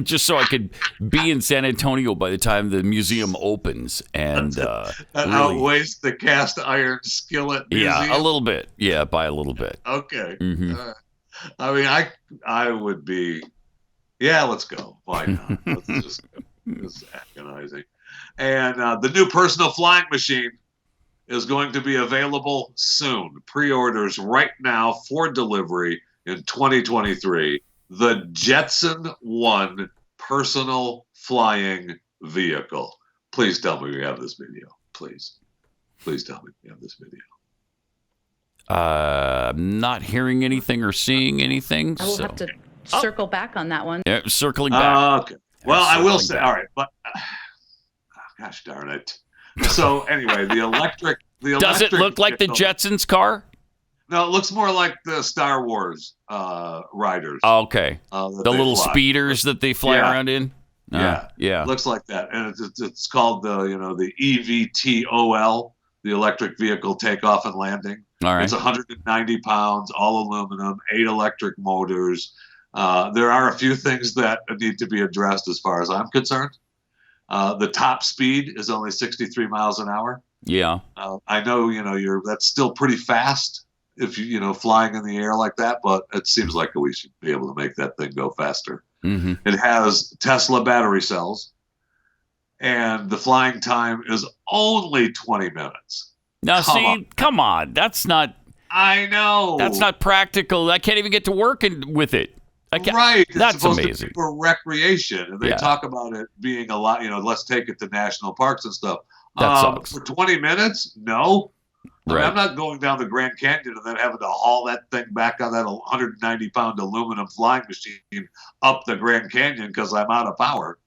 B: Just so I could be in San Antonio by the time the museum opens. And
C: that
B: really,
C: outweighs the cast iron skillet museum?
B: Yeah, a little bit. Yeah, by a little bit.
C: Okay.
B: Mm-hmm.
C: I mean, I would be, yeah, let's go. Why not? Let's just go. It's agonizing. And the new personal flying machine is going to be available soon. Pre-orders right now for delivery in 2023. The Jetson 1 personal flying vehicle. Please tell me we have this video. Please tell me we have this video.
B: I'm not hearing anything or seeing anything.
F: I will have to circle back on that one.
B: Yeah, circling back.
C: Okay. Well, I will say, all right, but gosh darn it. So anyway, the electric.
B: Does it look like the Jetsons car?
C: No, it looks more like the Star Wars riders.
B: Oh, okay. The little speeders that they fly around in.
C: Yeah. It looks like that, and it's called the EVTOL, the electric vehicle takeoff and landing.
B: All right.
C: It's 190 pounds, all aluminum, 8 electric motors. There are a few things that need to be addressed as far as I'm concerned. The top speed is only 63 miles an hour.
B: Yeah.
C: I know, that's still pretty fast if flying in the air like that, but it seems like we should be able to make that thing go faster.
B: Mm-hmm.
C: It has Tesla battery cells, and the flying time is only 20 minutes.
B: Now, come on. That's not.
C: I know.
B: That's not practical. I can't even get to work with it.
C: Right.
B: That's
C: it's supposed
B: amazing.
C: To be for recreation. And they talk about it being a lot, let's take it to national parks and stuff.
B: That sucks.
C: For 20 minutes? No.
B: Right.
C: I'm not going down the Grand Canyon and then having to haul that thing back on that 190-pound aluminum flying machine up the Grand Canyon because I'm out of power.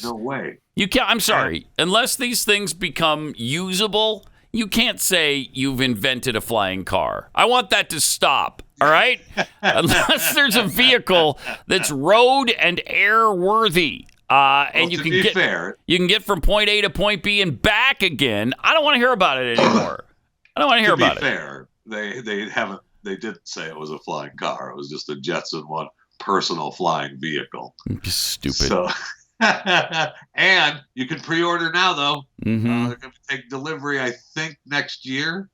C: No way.
B: You can't. I'm sorry. Unless these things become usable, you can't say you've invented a flying car. I want that to stop. All right? Unless there's a vehicle that's road and air worthy. And you can get from point A to point B and back again. I don't want to hear about it anymore. I don't want to hear about it.
C: To be fair, they didn't say it was a flying car. It was just a Jetson 1 personal flying vehicle.
B: Stupid.
C: So, and you can pre-order now, though.
B: Mm-hmm.
C: They're going to take delivery, I think, next year.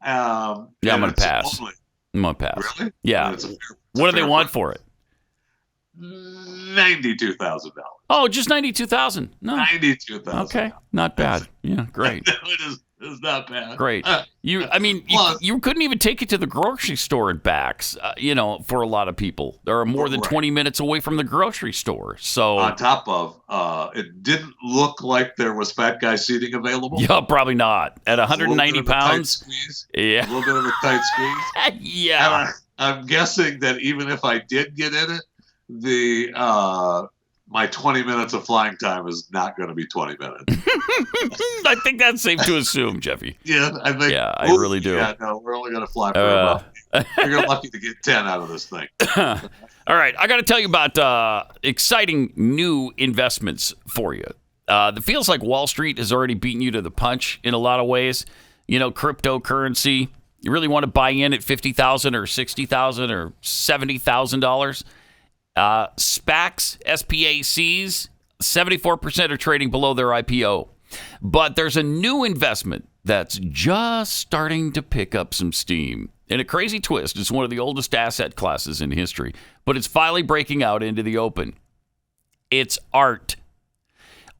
B: I'm going to pass. I'm going to pass.
C: Really?
B: Yeah. What do they want for it?
C: $92,000.
B: Oh, just $92,000. No.
C: $92,000.
B: Okay, not bad. Yeah, great.
C: It's not bad.
B: Great. You couldn't even take it to the grocery store and back. For a lot of people, there are more than 20 minutes away from the grocery store. So
C: on top of, it didn't look like there was fat guy seating available.
B: Yeah, probably not at 190 pounds.
C: Yeah, a little bit of a tight squeeze.
B: Yeah.
C: And I'm guessing that even if I did get in it, the my 20 minutes of flying time is not going to be 20 minutes.
B: I think that's safe to assume, Jeffy.
C: Yeah, I think.
B: Yeah, I really do.
C: Yeah, no, we're only going to fly for about. You're lucky to get 10 out of this thing.
B: All right, I got to tell you about exciting new investments for you. It feels like Wall Street has already beaten you to the punch in a lot of ways. You know, cryptocurrency. You really want to buy in at $50,000 or $60,000 or $70,000. SPACs, SPACs, 74% are trading below their IPO. But there's a new investment that's just starting to pick up some steam. In a crazy twist, it's one of the oldest asset classes in history, but it's finally breaking out into the open. It's art.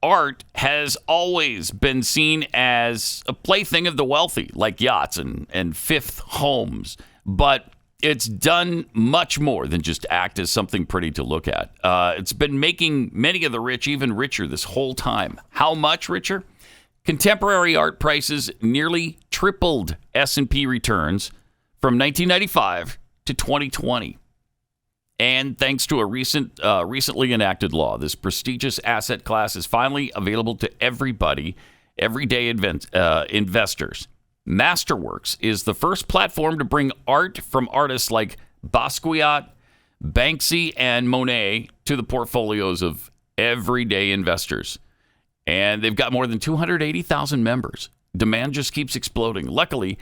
B: Art has always been seen as a plaything of the wealthy, like yachts and fifth homes. But it's done much more than just act as something pretty to look at. It's been making many of the rich even richer this whole time. How much richer? Contemporary art prices nearly tripled S&P returns from 1995 to 2020. And thanks to a recently enacted law, this prestigious asset class is finally available to everybody, everyday investors. Masterworks is the first platform to bring art from artists like Basquiat, Banksy, and Monet to the portfolios of everyday investors. And they've got more than 280,000 members. Demand just keeps exploding. Luckily,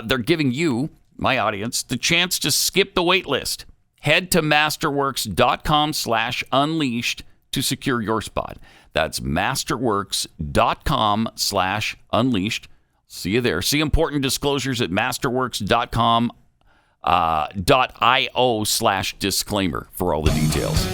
B: they're giving you, my audience, the chance to skip the wait list. Head to masterworks.com/unleashed to secure your spot. That's masterworks.com/unleashed. See you there. See important disclosures at masterworks.com.io/disclaimer for all the details.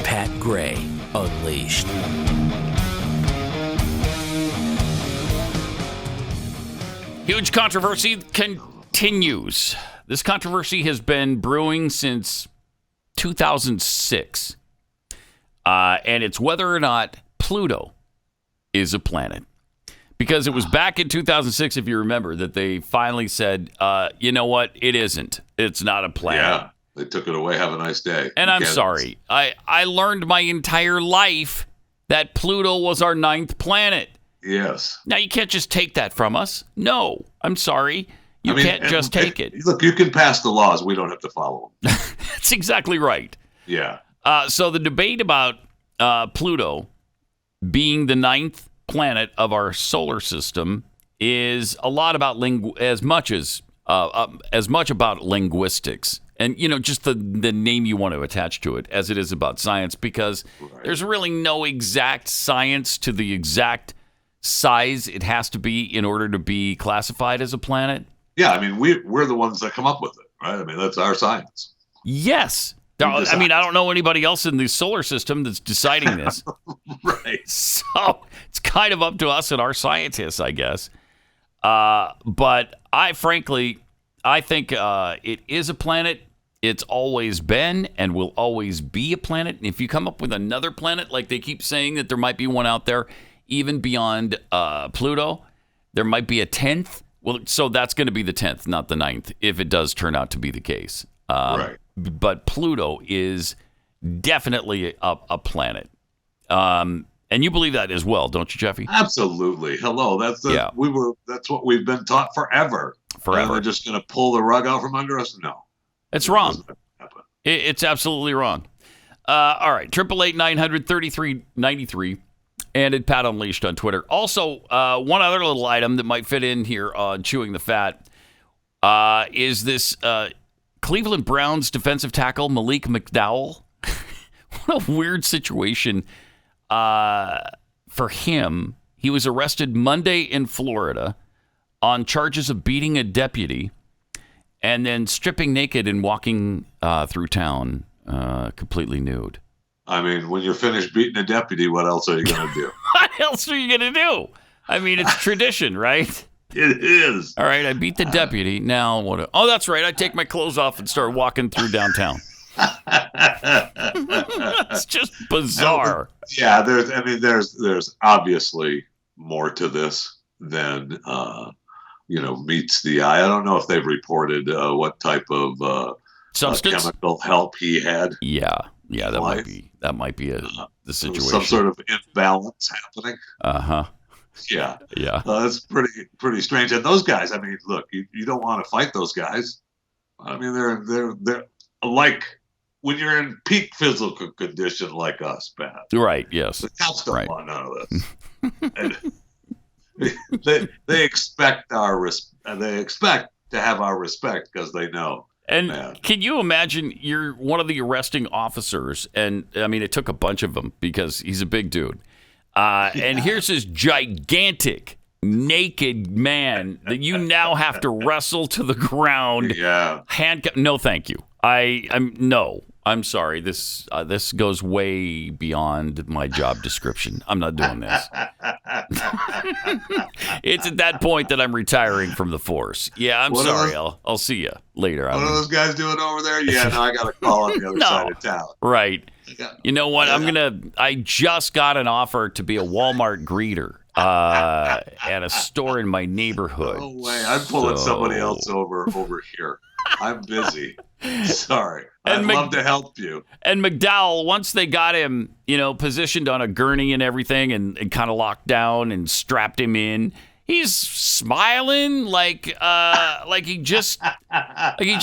E: Pat Gray Unleashed.
B: Huge controversy continues. This controversy has been brewing since 2006. And it's whether or not Pluto is a planet. Because it was back in 2006, if you remember, that they finally said, you know what? It isn't. It's not a planet.
C: Yeah, they took it away. Have a nice day.
B: And I'm sorry. I learned my entire life that Pluto was our 9th planet.
C: Yes.
B: Now, you can't just take that from us. No, I'm sorry. You can't just take it.
C: Look, you can pass the laws. We don't have to follow them.
B: That's exactly right.
C: Yeah.
B: So the debate about Pluto being the 9th planet of our solar system is a lot about as much about linguistics and just the name you want to attach to it as it is about science, because there's really no exact science to the exact size it has to be in order to be classified as a planet.
C: Yeah, I mean, we're the ones that come up with it, right? I mean, that's our science.
B: Yes. I mean, I don't know anybody else in the solar system that's deciding this.
C: Right.
B: So it's kind of up to us and our scientists, I guess. But I think it is a planet. It's always been and will always be a planet. And if you come up with another planet, like they keep saying that there might be one out there, even beyond Pluto, there might be a 10th. Well, so that's going to be the 10th, not the 9th, if it does turn out to be the case.
C: Right.
B: But Pluto is definitely a planet. And you believe that as well, don't you, Jeffy?
C: Absolutely. Hello. That's what we've been taught forever.
B: Forever.
C: And they're just going to pull the rug out from under us? No.
B: It's wrong. It's absolutely wrong. All right. 888-900-3393 and at Pat Unleashed on Twitter. Also, one other little item that might fit in here on Chewing the Fat is this Cleveland Browns defensive tackle Malik McDowell. What a weird situation for him. He was arrested Monday in Florida on charges of beating a deputy and then stripping naked and walking through town completely nude.
C: I mean, when you're finished beating a deputy, what else are you going to do?
B: What else are you going to do? I mean, it's tradition, right?
C: It is.
B: All right, I beat the deputy. Now what? Oh, that's right. I take my clothes off and start walking through downtown. It's just bizarre.
C: Yeah, there's obviously more to this than meets the eye. I don't know if they've reported what type of
B: substance,
C: chemical help he had.
B: Yeah, that might be the situation.
C: Some sort of imbalance happening. Yeah. That's pretty strange. And those guys, I mean, look, you don't want to fight those guys. I mean, they're like when you're in peak physical condition like us, Pat.
B: Right. Yes.
C: The cops don't want none of this. they expect they expect to have our respect because they know.
B: And can you imagine you're one of the arresting officers, and I mean, it took a bunch of them because he's a big dude. And here's this gigantic, naked man that you now have to wrestle to the ground.
C: Yeah.
B: No, thank you. I'm sorry. This goes way beyond my job description. I'm not doing this. It's at that point that I'm retiring from the force. Yeah, I'm sorry. I'll see you later.
C: What are those guys doing over there? Yeah, no, I got a call on the other side of town.
B: Right. You know what? I just got an offer to be a Walmart greeter at a store in my neighborhood.
C: No way. I'm pulling somebody else over here. I'm busy. Sorry. I'd love to help you.
B: And McDowell, once they got him, positioned on a gurney and everything and kind of locked down and strapped him in, he's smiling like he just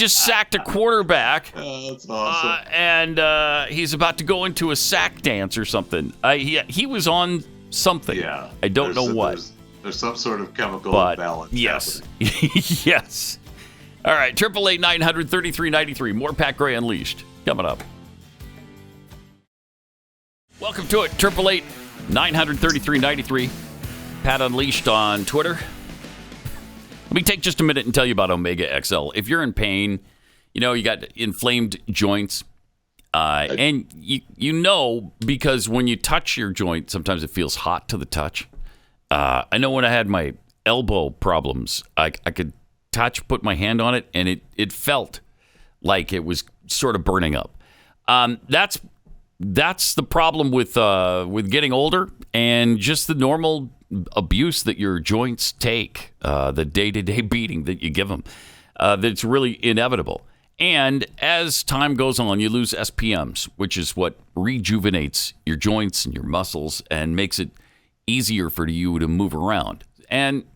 B: sacked a quarterback.
C: Oh, that's awesome.
B: And he's about to go into a sack dance or something. He was on something.
C: Yeah.
B: I don't know what.
C: There's some sort of chemical imbalance.
B: Yes. Yes. All right, 888-900-3393. More Pat Gray Unleashed coming up. Welcome to it, 888-900-3393. Pat Unleashed on Twitter. Let me take just a minute and tell you about Omega XL. If you're in pain, you got inflamed joints, and you because when you touch your joint, sometimes it feels hot to the touch. I know when I had my elbow problems, I could put my hand on it, and it felt like it was sort of burning up. That's the problem with getting older and just the normal abuse that your joints take, the day-to-day beating that you give them. That's really inevitable. And as time goes on, you lose SPMs, which is what rejuvenates your joints and your muscles and makes it easier for you to move around. And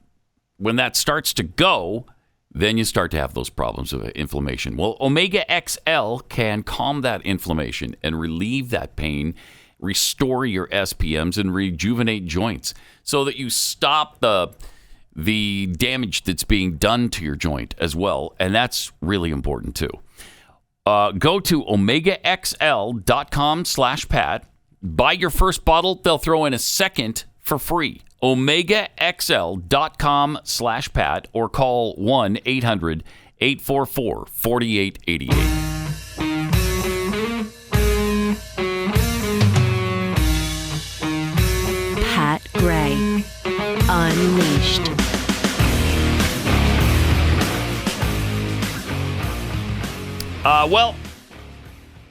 B: when that starts to go, then you start to have those problems of inflammation. Well, Omega XL can calm that inflammation and relieve that pain, restore your SPMs, and rejuvenate joints so that you stop the damage that's being done to your joint as well. And that's really important too. Go to omegaxl.com/Pat. Buy your first bottle. They'll throw in a second for free. omegaxl.com/Pat or call 1-800-844-4888.
A: Pat Gray Unleashed.
B: Well,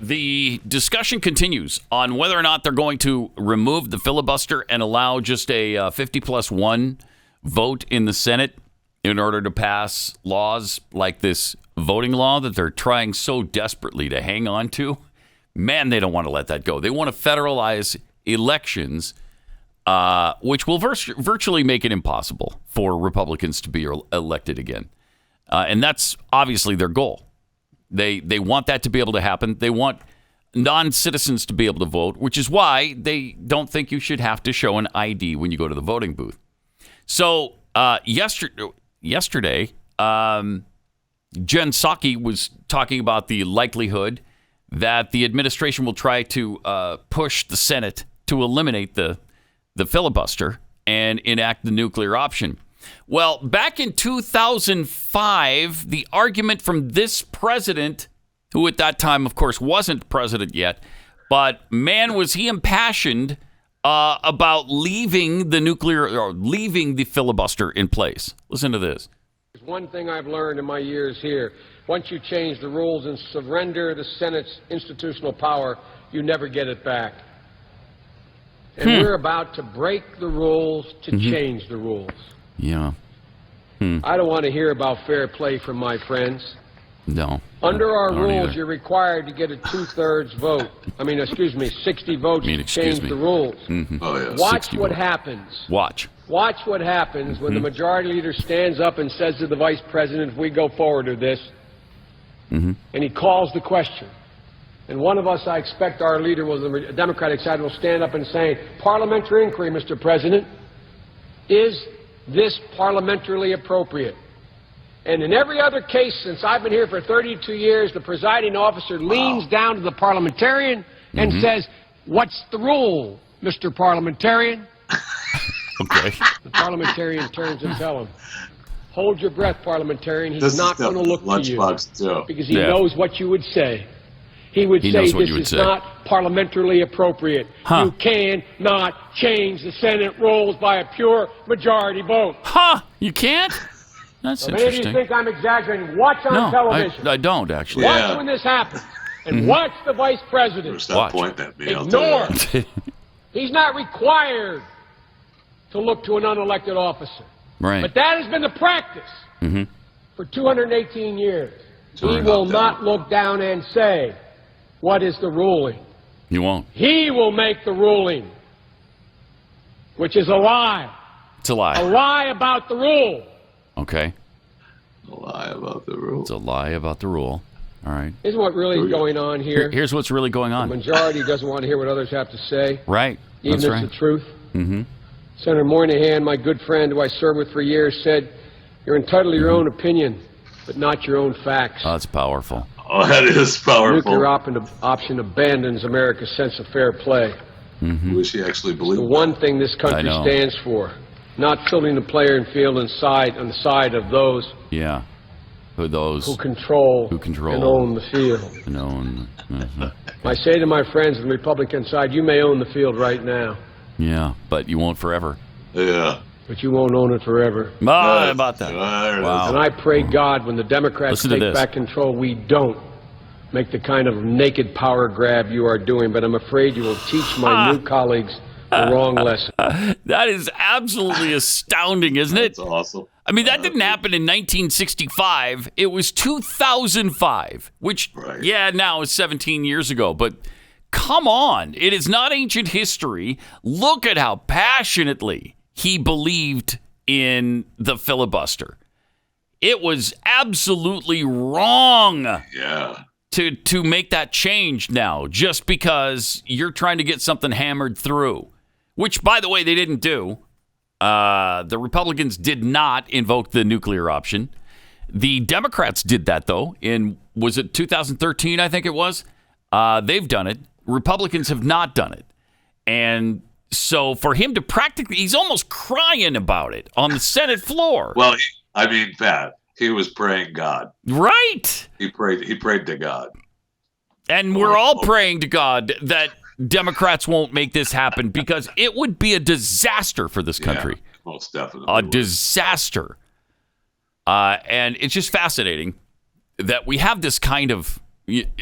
B: the discussion continues on whether or not they're going to remove the filibuster and allow just a 50+1 vote in the Senate in order to pass laws like this voting law that they're trying so desperately to hang on to. Man, they don't want to let that go. They want to federalize elections, which will virtually make it impossible for Republicans to be elected again. And that's obviously their goal. They want that to be able to happen. They want non-citizens to be able to vote, which is why they don't think you should have to show an ID when you go to the voting booth. So yesterday, Jen Psaki was talking about the likelihood that the administration will try to push the Senate to eliminate the filibuster and enact the nuclear option. Well, back in 2005, the argument from this president, who at that time, of course, wasn't president yet, but man, was he impassioned about leaving the filibuster in place. Listen to this.
I: There's one thing I've learned in my years here. Once you change the rules and surrender the Senate's institutional power, you never get it back. And we're about to break the rules to change the rules.
B: Yeah.
I: I don't want to hear about fair play from my friends.
B: No.
I: Under our rules,
B: either.
I: you're required to get a 2/3 vote. 60 votes to change the rules.
B: Mm-hmm.
C: Oh, yeah.
I: Watch what happens.
B: Watch
I: what happens when the majority leader stands up and says to the vice president, if we go forward with this, and he calls the question. And one of us, I expect our leader, the Democratic side, will stand up and say, parliamentary inquiry, Mr. President, is this parliamentarily appropriate? And in every other case since I've been here for 32 years, the presiding officer leans down to the parliamentarian and says, what's the rule, Mr. Parliamentarian?
B: Okay.
I: The parliamentarian turns and tells him, hold your breath, parliamentarian. He's not going to look to you because he knows what you would say. He would say this is not parliamentarily appropriate. You cannot change the Senate rules by a pure majority vote.
B: You can't? That's
I: Maybe
B: interesting.
I: you think I'm exaggerating. Watch on television.
B: I don't, actually.
I: Watch when this happens. And watch the vice president.
C: Stop pointing at me.
I: Ignore. He's not required to look to an unelected officer.
B: Right.
I: But that has been the practice for 218 years. He will not look down and say, what is the ruling?
B: You won't.
I: He will make the ruling, which is a lie.
B: It's a lie.
I: A lie about the rule.
B: Okay.
C: A lie about the rule.
B: It's a lie about the rule. All right.
I: Here's what really is going on here.
B: Here's what's really going on.
I: The majority doesn't want to hear what others have to say.
B: Right.
I: Even
B: That's
I: if
B: right.
I: it's the truth.
B: Mm-hmm.
I: Senator Moynihan, my good friend who I served with for years, said, you're entitled to your own opinion, but not your own facts.
B: Oh, that's powerful.
C: Oh, that is powerful.
I: Nuclear option abandons America's sense of fair play.
C: I wish he actually believed
I: The one thing this country stands for, not filling the playing field on the side of those who control and own the field. I say to my friends on the Republican side, you may own the field right now.
B: Yeah, but you won't forever.
C: Yeah.
I: But you won't own it forever.
B: How about that? Wow.
I: And I pray God when the Democrats take back control, we don't make the kind of naked power grab you are doing. But I'm afraid you will teach my new colleagues the wrong lesson.
B: That is absolutely astounding, isn't it?
C: That's awesome.
B: I mean, that didn't happen in 1965. It was 2005, which, now is 17 years ago. But come on. It is not ancient history. Look at how passionately he believed in the filibuster. It was absolutely wrong to make that change now just because you're trying to get something hammered through, which, by the way, they didn't do. The Republicans did not invoke the nuclear option. The Democrats did that, though, was it 2013, I think it was? They've done it. Republicans have not done it. And so for him to he's almost crying about it on the Senate floor.
C: Well, Pat, he was praying God.
B: Right.
C: He prayed to God.
B: And we're all praying to God that Democrats won't make this happen because it would be a disaster for this country.
C: Yeah, most definitely.
B: A disaster. And it's just fascinating that we have this kind of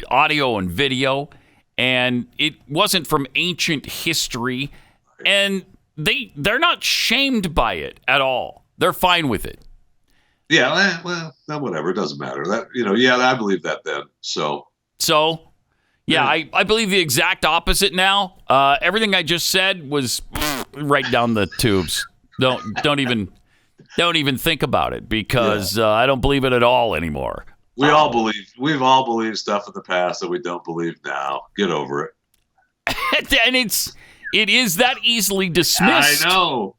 B: audio and video, and it wasn't from ancient history. And they're not shamed by it at all. They're fine with it.
C: Yeah, well, whatever. It doesn't matter. That I believe that then. So I believe the exact opposite now. Everything I just said was right down the tubes. Don't even think about it because I don't believe it at all anymore. We've all believed stuff in the past that we don't believe now. Get over it.
B: And it is that easily dismissed.
C: I know.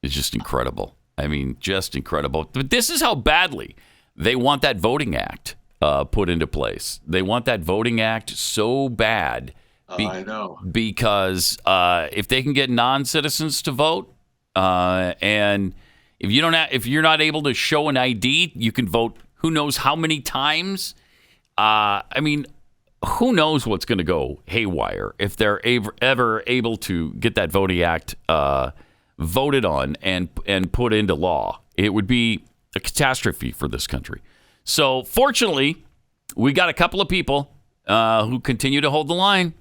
B: It's just incredible. I mean, just incredible. But this is how badly they want that voting act put into place. They want that voting act so bad.
C: I know.
B: Because if they can get non-citizens to vote, and if you're not able to show an ID, you can vote who knows how many times. Who knows what's going to go haywire if they're ever able to get that voting act voted on and put into law. It would be a catastrophe for this country. So fortunately, we got a couple of people who continue to hold the line.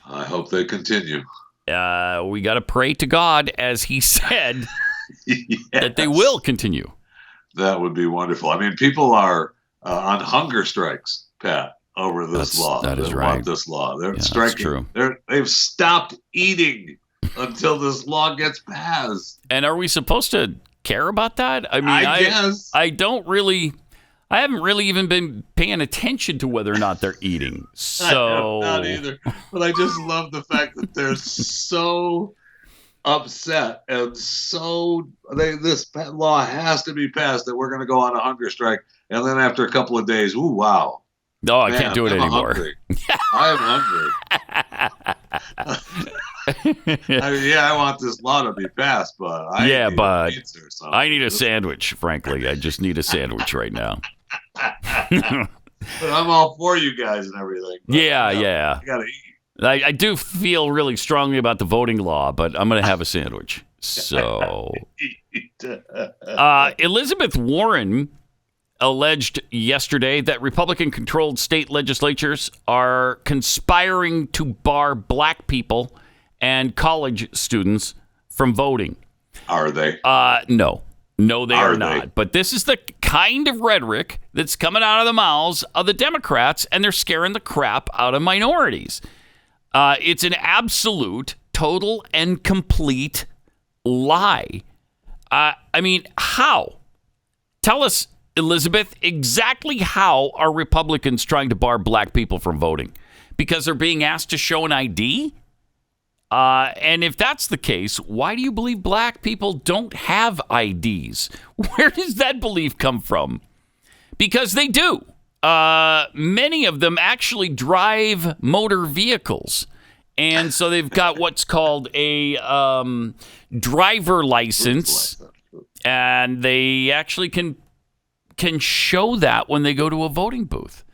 C: I hope they continue.
B: We got to pray to God, as he said, that they will continue.
C: That would be wonderful. I mean, people are on hunger strikes, Pat, over this law.
B: That is
C: they
B: right.
C: Want this law. They're
B: That's
C: striking.
B: true.
C: They've stopped eating until this law gets passed.
B: And are we supposed to care about that? I mean,
C: I guess.
B: I don't really. I haven't really even been paying attention to whether or not they're eating. So
C: Not either. But I just love the fact that they're so upset and so this law has to be passed that we're going to go on a hunger strike. And then after a couple of days, ooh, wow.
B: No, I can't do it anymore.
C: I am hungry. I want this law to be passed, but
B: I need a sandwich, frankly. I just need a sandwich right now.
C: But I'm all for you guys and everything.
B: Yeah.
C: I gotta eat.
B: I do feel really strongly about the voting law, but I'm going to have a sandwich. So, Elizabeth Warren alleged yesterday that Republican-controlled state legislatures are conspiring to bar black people and college students from voting.
C: Are they?
B: No. No, they are not. But this is the kind of rhetoric that's coming out of the mouths of the Democrats, and they're scaring the crap out of minorities. It's an absolute, total, and complete lie. I mean, how? Tell us, Elizabeth, exactly how are Republicans trying to bar black people from voting? Because they're being asked to show an ID? And if that's the case, why do you believe black people don't have IDs? Where does that belief come from? Because they do. Many of them actually drive motor vehicles. And so they've got what's called a driver license. And they actually can show that when they go to a voting booth.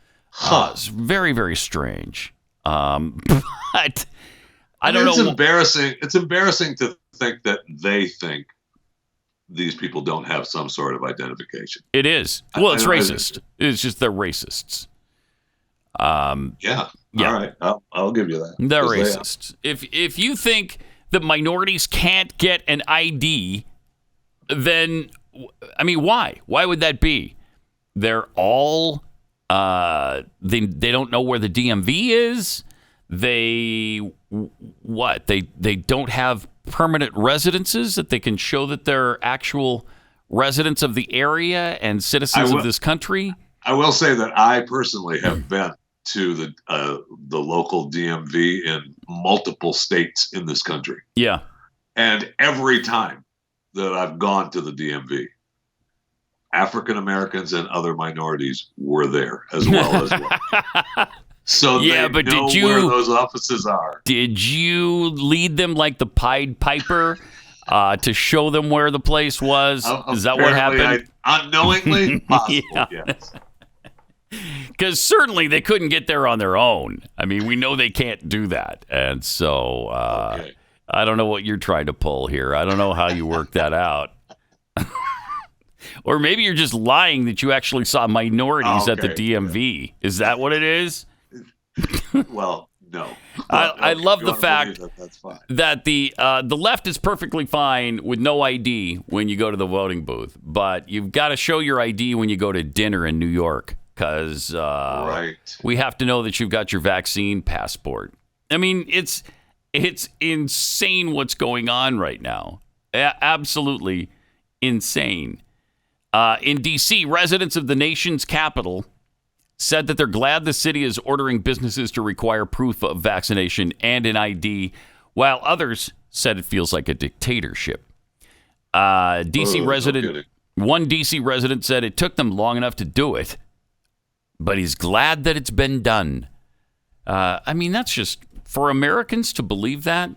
B: It's very, very strange. But I don't know.
C: It's embarrassing. It's embarrassing to think that they think these people don't have some sort of identification.
B: It is. Well, it's racist. It's just they're racists.
C: Yeah. All right. I'll give you that.
B: They're racist. If you think that minorities can't get an ID, then I mean, why? Why would that be? They're all they don't know where the DMV is. They don't have permanent residences that they can show that they're actual residents of the area and citizens of this country.
C: I will say that I personally have been to the local DMV in multiple states in this country.
B: Yeah.
C: And every time that I've gone to the DMV, African Americans and other minorities were there as well. So
B: yeah, but
C: know where those offices are.
B: Did you lead them like the Pied Piper to show them where the place was? Is that what happened?
C: Unknowingly, possible, yes.
B: Because certainly they couldn't get there on their own. I mean, we know they can't do that. And so I don't know what you're trying to pull here. I don't know how you work that out. Or maybe you're just lying that you actually saw minorities at the DMV. Yeah. Is that what it is?
C: Well, no.
B: I love the fact that the left is perfectly fine with no ID when you go to the voting booth, but you've got to show your ID when you go to dinner in New York because we have to know that you've got your vaccine passport. I mean, it's insane what's going on right now. Absolutely insane. In D.C., residents of the nation's capital said that they're glad the city is ordering businesses to require proof of vaccination and an ID, while others said it feels like a dictatorship. One D.C. resident said it took them long enough to do it, but he's glad that it's been done. I mean, that's just for Americans to believe that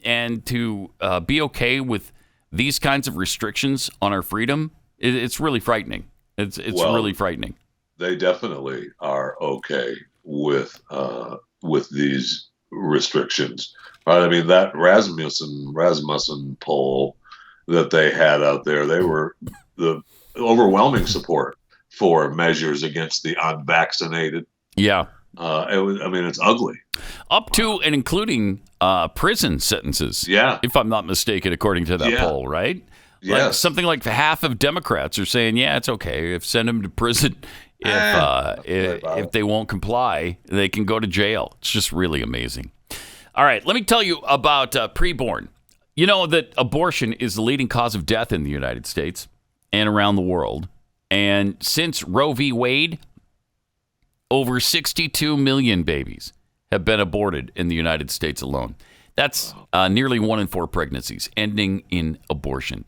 B: and to be okay with these kinds of restrictions on our freedom. It's really frightening. It's really frightening.
C: They definitely are okay with these restrictions. Right? I mean, that Rasmussen poll that they had out there, they were the overwhelming support for measures against the unvaccinated.
B: Yeah.
C: It's ugly.
B: Up to and including prison sentences.
C: Yeah.
B: If I'm not mistaken, according to that poll, right?
C: Yes.
B: Something like half of Democrats are saying, yeah, it's okay. Send them to prison. If they won't comply, they can go to jail. It's just really amazing. All right, let me tell you about preborn. You know that abortion is the leading cause of death in the United States and around the world. And since Roe v. Wade, over 62 million babies have been aborted in the United States alone. That's nearly 1 in 4 pregnancies ending in abortion.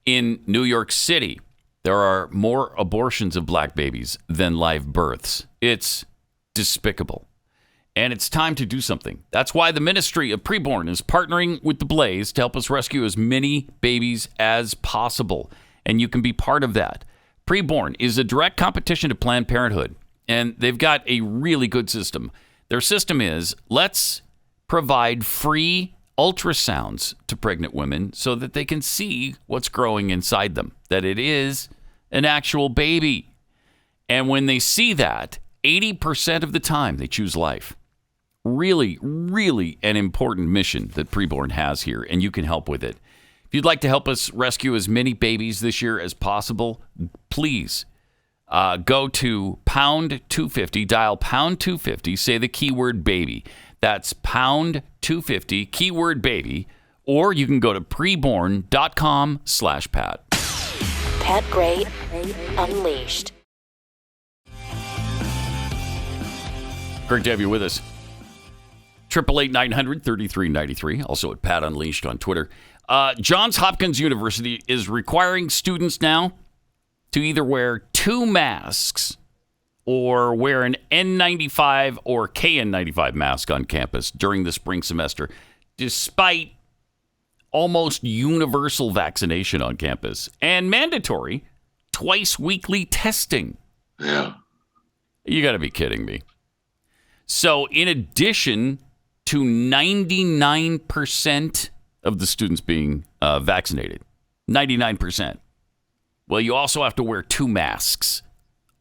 B: In New York City, there are more abortions of black babies than live births. It's despicable. And it's time to do something. That's why the Ministry of Preborn is partnering with the Blaze to help us rescue as many babies as possible. And you can be part of that. Preborn is a direct competition to Planned Parenthood. And they've got a really good system. Their system is, let's provide free ultrasounds to pregnant women so that they can see what's growing inside them, that it is an actual baby. And when they see that, 80% of the time they choose life. Really, really an important mission that Preborn has here, and you can help with it. If you'd like to help us rescue as many babies this year as possible, please go to pound 250, dial pound 250, say the keyword baby. That's pound 250, keyword baby, or you can go to preborn.com/Pat.
A: Pat Gray Unleashed.
B: Great to have you with us. 888-900-3393, also at Pat Unleashed on Twitter. Johns Hopkins University is requiring students now to either wear 2 masks or wear an N95 or KN95 mask on campus during the spring semester, despite almost universal vaccination on campus and mandatory twice weekly testing.
C: Yeah.
B: You got to be kidding me. So in addition to 99% of the students being vaccinated, 99%, well, you also have to wear 2 masks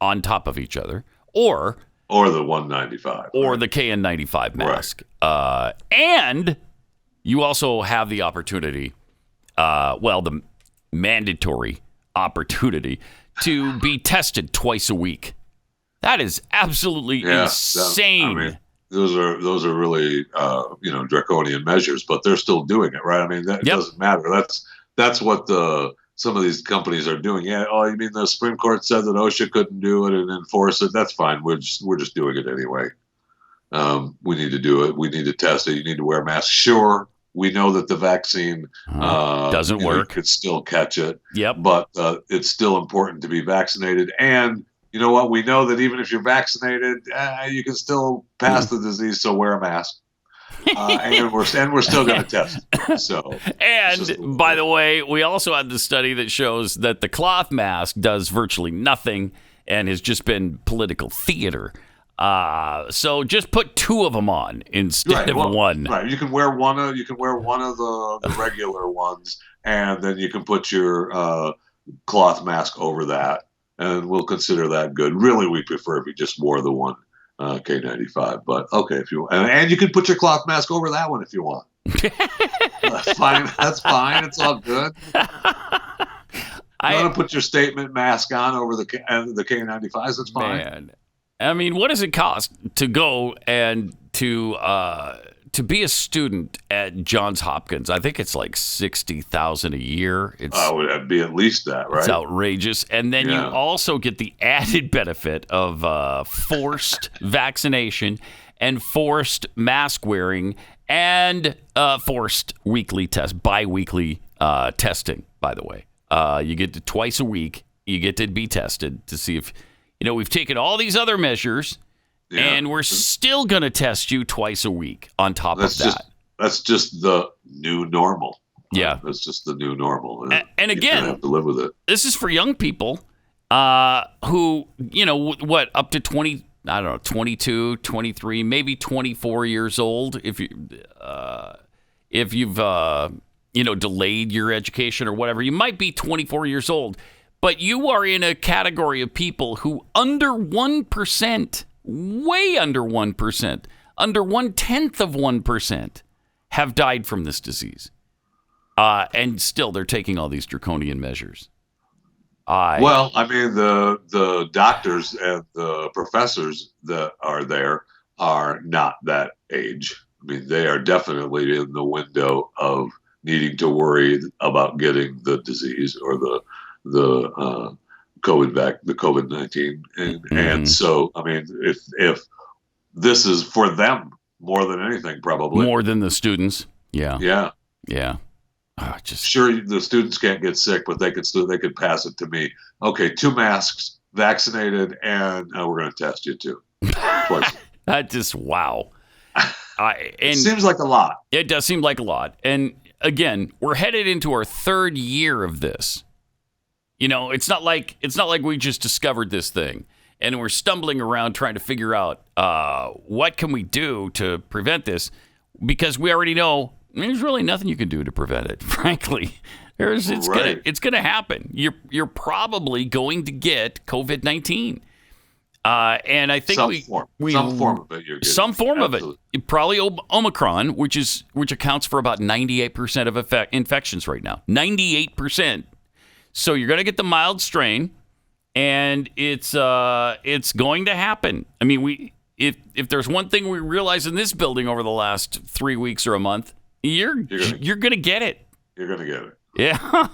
B: on top of each other, or
C: the 195,
B: or
C: right?
B: the KN95 mask, right. And you also have the opportunity, the mandatory opportunity to be tested twice a week. That is absolutely insane.
C: Those are really draconian measures, but they're still doing it, right? I mean, that doesn't matter. That's what some of these companies are doing. Yeah. Oh, you mean the Supreme Court said that OSHA couldn't do it and enforce it? That's fine. We're just doing it anyway. We need to do it. We need to test it. You need to wear a mask. Sure, we know that the vaccine
B: doesn't work.
C: You could still catch it.
B: Yep.
C: But it's still important to be vaccinated. And you know what? We know that even if you're vaccinated, you can still pass the disease. So wear a mask. And we're still going to test. So,
B: and by the way, we also had the study that shows that the cloth mask does virtually nothing and has just been political theater. So just put 2 of them on instead of 1.
C: Right. You can wear one of the regular ones, and then you can put your cloth mask over that, and we'll consider that good. Really, we prefer if you just wore the one. K95, but okay if you want, and you can put your cloth mask over that one if you want. That's fine. That's fine. It's all good. You want to put your statement mask on over the K95s? That's fine.
B: Man, I mean, what does it cost to go and to be a student at Johns Hopkins? I think it's like $60,000 a year. It
C: would be at least that, right?
B: It's outrageous. And then you also get the added benefit of forced vaccination and forced mask wearing and forced bi-weekly testing, by the way. You get to twice a week. You get to be tested to see if, we've taken all these other measures. Yeah. And we're still going to test you twice a week on top of that.
C: That's just the new normal.
B: Yeah.
C: That's just the new normal.
B: And again,
C: you have to live with it.
B: This is for young people who, up to 22, 23, maybe 24 years old. If you've delayed your education or whatever, you might be 24 years old. But you are in a category of people who under 1%, way under 1%, under 1/10 of 1%, have died from this disease. And still, they're taking all these draconian measures.
C: Well, I mean, the doctors and the professors that are there are not that age. I mean, they are definitely in the window of needing to worry about getting the disease or the COVID-19, and so, I mean, if this is for them more than anything, probably
B: more than the students. Yeah.
C: Sure, the students can't get sick, but they could pass it to me. Okay, 2 masks, vaccinated, and we're going to test you too. Twice.
B: That just wow.
C: It seems like a lot.
B: It does seem like a lot. And again, we're headed into our 3rd year of this. You know, it's not like we just discovered this thing and we're stumbling around trying to figure out what can we do to prevent this, because we already know there's really nothing you can do to prevent it. Frankly, it's gonna happen. You're probably going to get COVID-19, and I think
C: some form of it.
B: Some form of it. Probably Omicron, which accounts for about 98% of infections right now. 98%. So you're going to get the mild strain, and it's going to happen. I mean, if there's one thing we realize in this building over the last 3 weeks or a month, you're going to get it.
C: You're going to get it.
B: Yeah.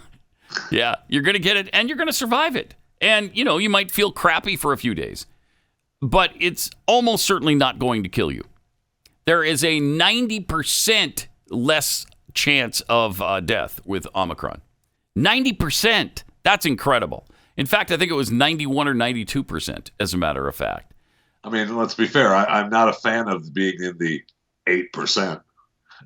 B: Yeah, you're going to get it, and you're going to survive it. And, you know, you might feel crappy for a few days, but it's almost certainly not going to kill you. There is a 90% less chance of death with Omicron. 90%. That's incredible. In fact, I think it was 91 or 92%, as a matter of fact.
C: I mean, let's be fair. I'm not a fan of being in the 8%.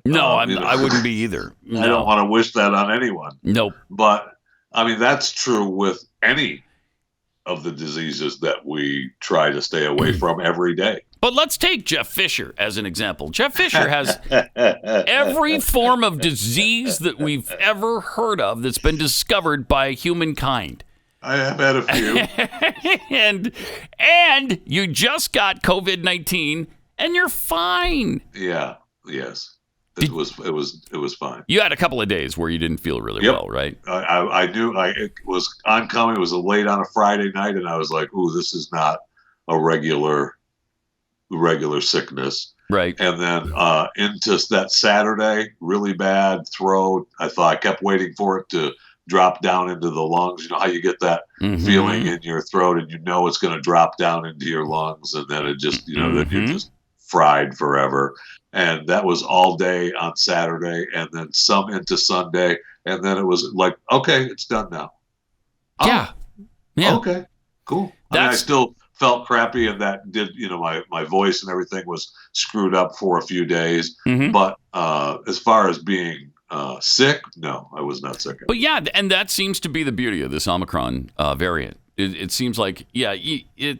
B: No, I wouldn't be either. No.
C: I don't want to wish that on anyone.
B: Nope.
C: But, I mean, that's true with any of the diseases that we try to stay away from every day.
B: But let's take Jeff Fisher as an example. Jeff Fisher has every form of disease that we've ever heard of that's been discovered by humankind.
C: I have had a few.
B: and you just got COVID-19 and you're fine.
C: Yeah. Yes. It was fine.
B: You had a couple of days where you didn't feel really well, right?
C: I knew it was oncoming. It was late on a Friday night, and I was like, "Ooh, this is not a regular sickness."
B: Right.
C: And then into that Saturday, really bad throat. I kept waiting for it to drop down into the lungs. You know how you get that feeling in your throat, and you know it's going to drop down into your lungs, and then it just, then you're just fried forever. And that was all day on Saturday, and then some into Sunday, and then it was like, okay, it's done now.
B: Yeah.
C: Okay, cool. I still felt crappy, and that did, my voice and everything was screwed up for a few days. But as far as being sick, no, I was not sick.
B: But yeah, and that seems to be the beauty of this Omicron variant. It seems like, it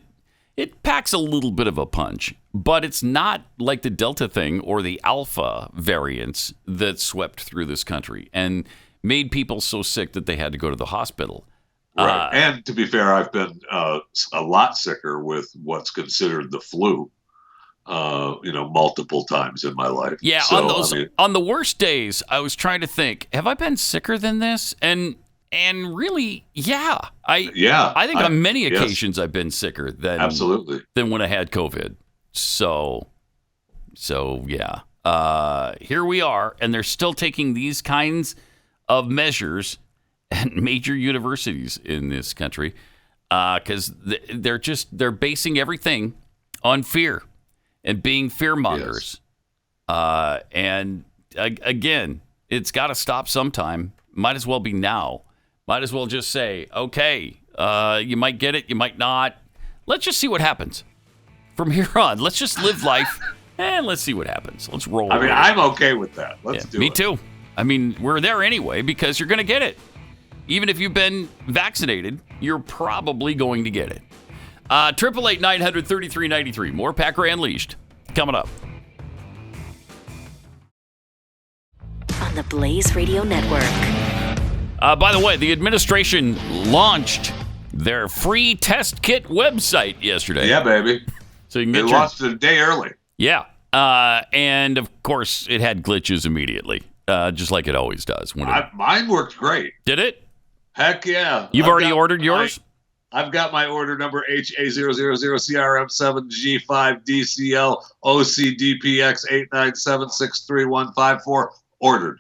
B: packs a little bit of a punch, but it's not like the Delta thing or the Alpha variants that swept through this country and made people so sick that they had to go to the hospital.
C: Right. And to be fair, I've been a lot sicker with what's considered the flu, multiple times in my life.
B: Yeah. So, on the worst days, I was trying to think, have I been sicker than this? And really, I think on many occasions I've been sicker than when I had COVID. So here we are, and they're still taking these kinds of measures at major universities in this country because they're basing everything on fear and being fear mongers. And again, it's got to stop sometime. Might as well be now. Might as well just say, okay, you might get it, you might not. Let's just see what happens. From here on, let's just live life, and let's see what happens. Let's roll.
C: I mean, I'm okay with that. Let's do it.
B: Me too. I mean, we're there anyway because you're going to get it. Even if you've been vaccinated, you're probably going to get it. 888-900-3393. More Pat Gray Unleashed coming up.
A: On the Blaze Radio Network.
B: By the way, the administration launched their free test kit website yesterday.
C: Yeah, baby.
B: So you can
C: they launched it a day early.
B: Yeah. And, of course, it had glitches immediately. just like it always does.
C: Mine worked great.
B: Did it?
C: Heck yeah.
B: You've already ordered yours?
C: I've got my order number HA000CRM7G5DCL OCDPX897635154 ordered.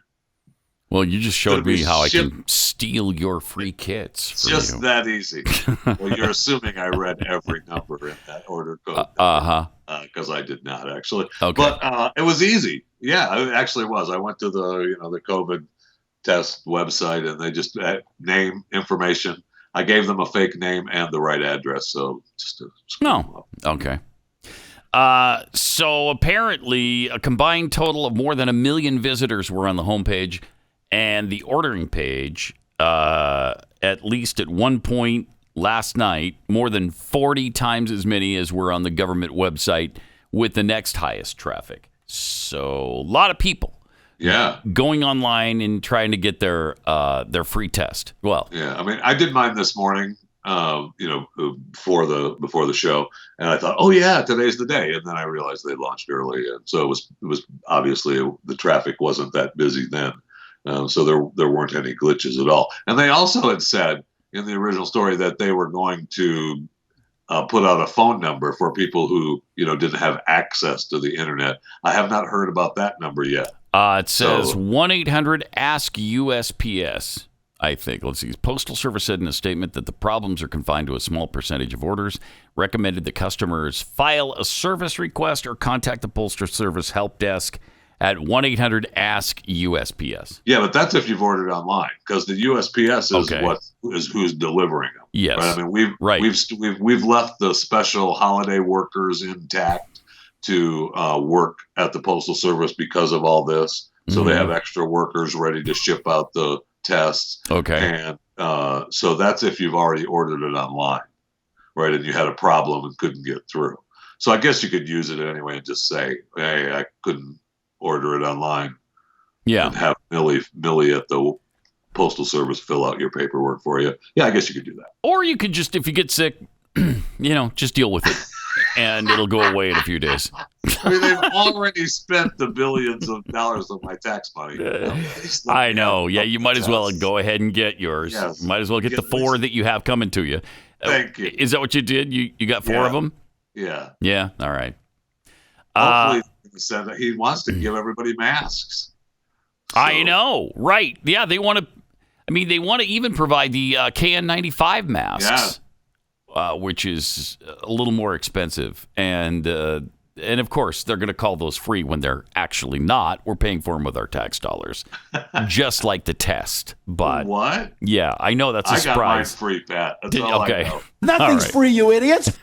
B: Well, you just showed me how I can steal your free kits.
C: It's just that easy. Well, you're assuming I read every number in that order code. Because I did not actually.
B: Okay.
C: But it was easy. Yeah, it actually was. I went to the COVID test website and they just name information. I gave them a fake name and the right address. So just to screw them up.
B: Okay. So apparently a combined total of more than 1 million visitors were on the homepage. And the ordering page, at least at one point last night, more than 40 times as many as were on the government website with the next highest traffic. So a lot of people going online and trying to get their free test. Well,
C: yeah, I mean, I did mine this morning, before the show, and I thought, oh yeah, today's the day. And then I realized they launched early. And so it was obviously the traffic wasn't that busy then. So there weren't any glitches at all. And they also had said in the original story that they were going to put out a phone number for people who didn't have access to the internet. I have not heard about that number yet.
B: It says 1-800-ASK-USPS. I think. Let's see. Postal Service said in a statement that the problems are confined to a small percentage of orders. Recommended the customers file a service request or contact the Postal Service help desk at 1-800-ASK-USPS.
C: Yeah, but that's if you've ordered online, because the USPS is who's delivering them.
B: Yes,
C: right? I mean we've left the special holiday workers intact to work at the Postal Service because of all this. So they have extra workers ready to ship out the tests.
B: Okay,
C: and so that's if you've already ordered it online, right? And you had a problem and couldn't get through. So I guess you could use it anyway and just say, hey, I couldn't order it online.
B: Yeah.
C: And have Millie at the Postal Service fill out your paperwork for you. Yeah, I guess you could do that.
B: Or you could just, if you get sick, just deal with it. And it'll go away in a few days.
C: I mean, they've already spent the billions of dollars of my tax money.
B: I know. Yeah, you might as well go ahead and get yours.
C: Yes.
B: You might as well get the 4 that you have coming to you.
C: Thank you.
B: Is that what you did? You got 4 of them?
C: Yeah.
B: Yeah. All right.
C: Hopefully, he wants to give everybody masks. So.
B: I know. Right. Yeah. They want to even provide the KN95 masks, which is a little more expensive. And of course, they're going to call those free when they're actually not. We're paying for them with our tax dollars, just like the test. But
C: what?
B: Yeah, I know that's a surprise.
C: I got mine free, Pat. That's all I know.
J: Nothing's free, you idiots.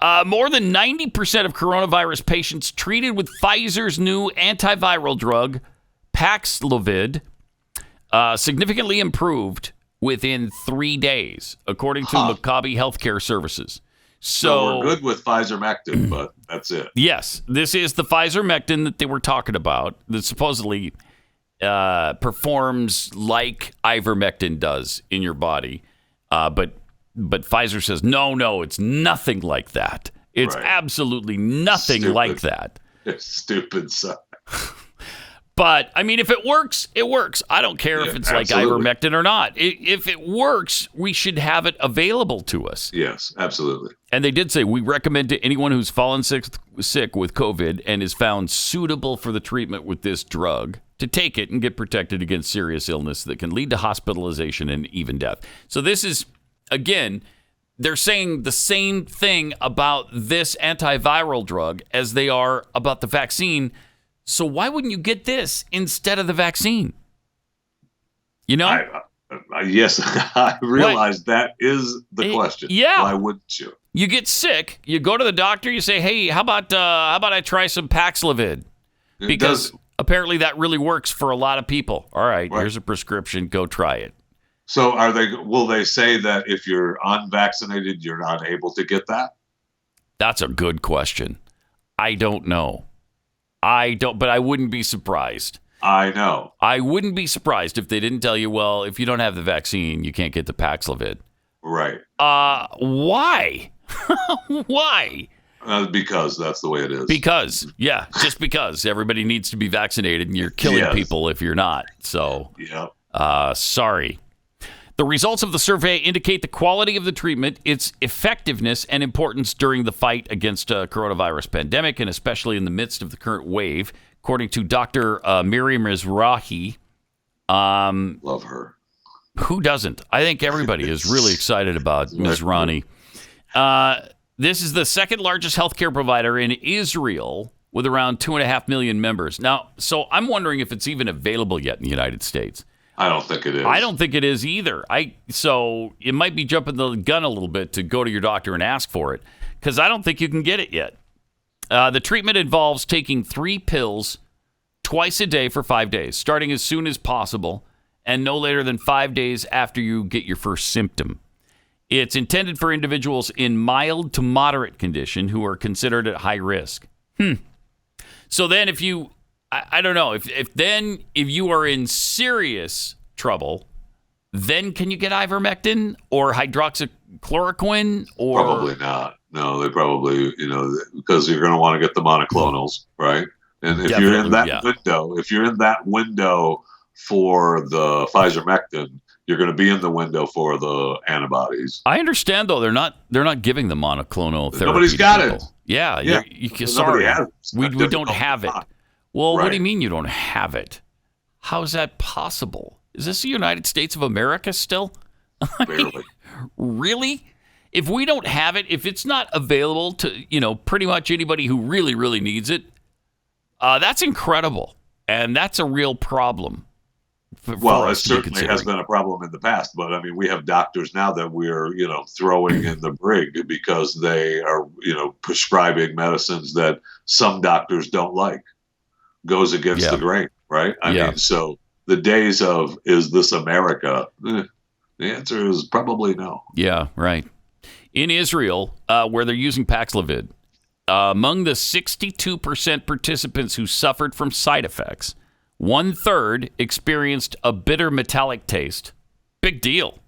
B: More than 90% of coronavirus patients treated with Pfizer's new antiviral drug, Paxlovid, significantly improved within 3 days, according to Microbial Healthcare Services.
C: So we're good with ivermectin, but that's it.
B: Yes, this is the ivermectin that they were talking about that supposedly performs like ivermectin does in your body, but Pfizer says no, it's nothing like that. It's absolutely nothing like that.
C: It's stupid stuff.
B: But, I mean, if it works, it works. I don't care if it's like ivermectin or not. If it works, we should have it available to us.
C: Yes, absolutely.
B: And they did say, we recommend to anyone who's fallen sick with COVID and is found suitable for the treatment with this drug to take it and get protected against serious illness that can lead to hospitalization and even death. So this is, again, they're saying the same thing about this antiviral drug as they are about the vaccine. So why wouldn't you get this instead of the vaccine?
C: Yes, I realize that is the question.
B: Yeah.
C: Why wouldn't you?
B: You get sick, you go to the doctor, you say, hey, how about I try some Paxlovid? Because apparently that really works for a lot of people. All right, here's a prescription, go try it.
C: So will they say that if you're unvaccinated, you're not able to get that?
B: That's a good question. I don't know. But I wouldn't be surprised.
C: I know.
B: I wouldn't be surprised if they didn't tell you, well, if you don't have the vaccine, you can't get the Paxlovid.
C: Right.
B: Why? Why?
C: Because that's the way it is.
B: Just because everybody needs to be vaccinated, and you're killing people if you're not. So, sorry. The results of the survey indicate the quality of the treatment, its effectiveness, and importance during the fight against coronavirus pandemic, and especially in the midst of the current wave, according to Dr. Miriam Mizrahi.
C: Love her.
B: Who doesn't? I think everybody is really excited about Mizrahi. This is the second largest healthcare provider in Israel with around 2.5 million members. Now, so I'm wondering if it's even available yet in the United States.
C: I don't think it is.
B: I don't think it is either. So it might be jumping the gun a little bit to go to your doctor and ask for it, because I don't think you can get it yet. The treatment involves taking 3 pills twice a day for 5 days, starting as soon as possible and no later than 5 days after you get your first symptom. It's intended for individuals in mild to moderate condition who are considered at high risk. So then if you... I don't know. If you are in serious trouble, then can you get ivermectin or hydroxychloroquine? Or
C: probably not. No, they probably, because you're going to want to get the monoclonals, right? And if you're in that window for the Pfizer-mectin, you're going to be in the window for the antibodies.
B: I understand, though, they're not giving the monoclonal therapy.
C: Nobody's got it.
B: Yeah. Sorry, we don't have it. Well, What do you mean you don't have it? How is that possible? Is this the United States of America still?
C: Barely.
B: Really? If we don't have it, if it's not available to, pretty much anybody who really, really needs it, that's incredible. And that's a real problem.
C: Well, it certainly has been a problem in the past, but I mean, we have doctors now that we're, throwing in the brig because they are, prescribing medicines that some doctors don't like. Goes against the grain, right? I mean, so the days of, is this America? The answer is probably no.
B: Yeah, right. In Israel, where they're using Paxlovid, among the 62% participants who suffered from side effects, 1/3 experienced a bitter metallic taste. Big deal.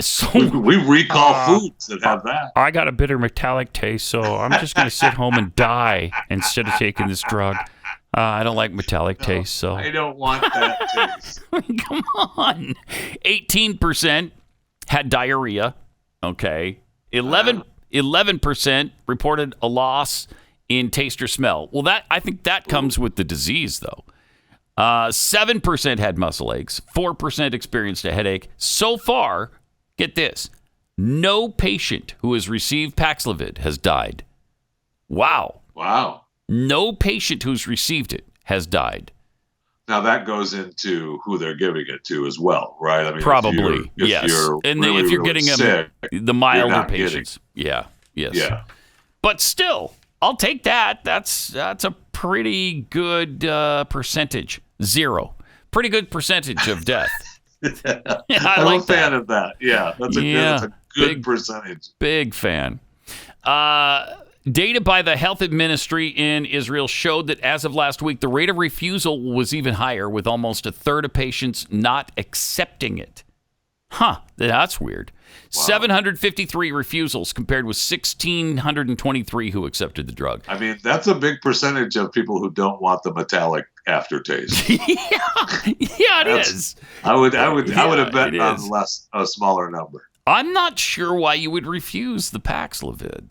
B: So
C: we recall foods that have that.
B: I got a bitter metallic taste, so I'm just going to sit home and die instead of taking this drug. I don't like metallic taste, so
C: I don't want that taste.
B: Come on. 18% had diarrhea. Okay. 11% reported a loss in taste or smell. Well, I think that comes with the disease, though. 7% had muscle aches. 4% experienced a headache. So far, get this, no patient who has received Paxlovid has died. Wow. No patient who's received it has died.
C: Now, that goes into who they're giving it to as well, right? I mean,
B: probably, yes. If you're getting
C: sick,
B: the milder patients. Yes.
C: Yeah.
B: But still, I'll take that. That's a pretty good percentage. 0. Pretty good percentage of death.
C: I'm a fan of that. Yeah, that's a good percentage.
B: Big fan. Data by the health ministry in Israel showed that as of last week, the rate of refusal was even higher, with almost 1/3 of patients not accepting it. That's weird. Wow. 753 refusals compared with 1,623 who accepted the drug.
C: I mean, that's a big percentage of people who don't want the metallic aftertaste.
B: It is.
C: I would have bet on a smaller number.
B: I'm not sure why you would refuse the Paxlovid.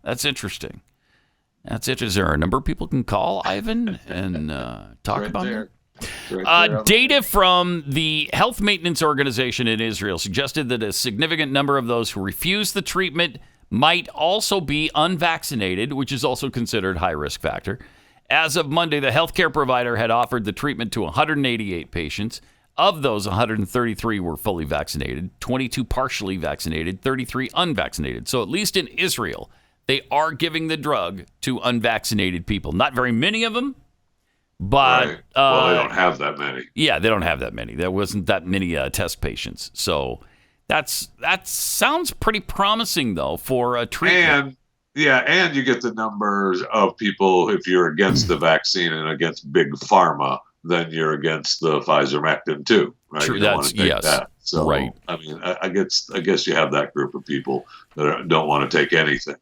B: That's interesting. Is there a number people can call, Ivan, and talk
C: right
B: about
C: there.
B: it? Data from the Health Maintenance Organization in Israel suggested that a significant number of those who refused the treatment might also be unvaccinated, which is also considered high-risk factor. As of Monday, the healthcare provider had offered the treatment to 188 patients. Of those, 133 were fully vaccinated, 22 partially vaccinated, 33 unvaccinated. So at least in Israel, they are giving the drug to unvaccinated people. Not very many of them, but...
C: Right. Well, they don't have that many.
B: Yeah, they don't have that many. There wasn't that many test patients. So that sounds pretty promising, though, for a treatment.
C: And you get the numbers of people, if you're against the vaccine and against big pharma, then you're against the Pfizer-mectin too, right?
B: True,
C: you don't want to take that. So,
B: right.
C: I mean, I guess you have that group of people that don't want to take anything.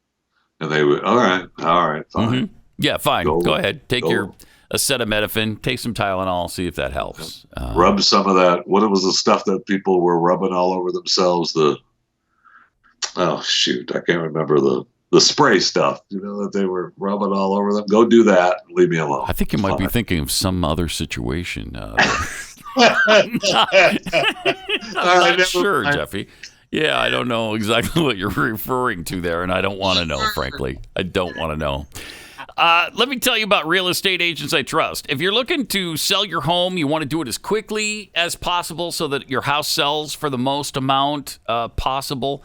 C: And they would, all right, fine.
B: Mm-hmm. Yeah, fine. Go ahead. Take your acetaminophen, take some Tylenol, see if that helps.
C: Rub some of that. What was the stuff that people were rubbing all over themselves? I can't remember the spray stuff, that they were rubbing all over them. Go do that. Leave me alone.
B: I think you might be thinking of some other situation. I'm not sure, Jeffy. Yeah, I don't know exactly what you're referring to there, and I don't want to know, frankly. I don't want to know. Let me tell you about Real Estate Agents I Trust. If you're looking to sell your home, you want to do it as quickly as possible so that your house sells for the most amount possible.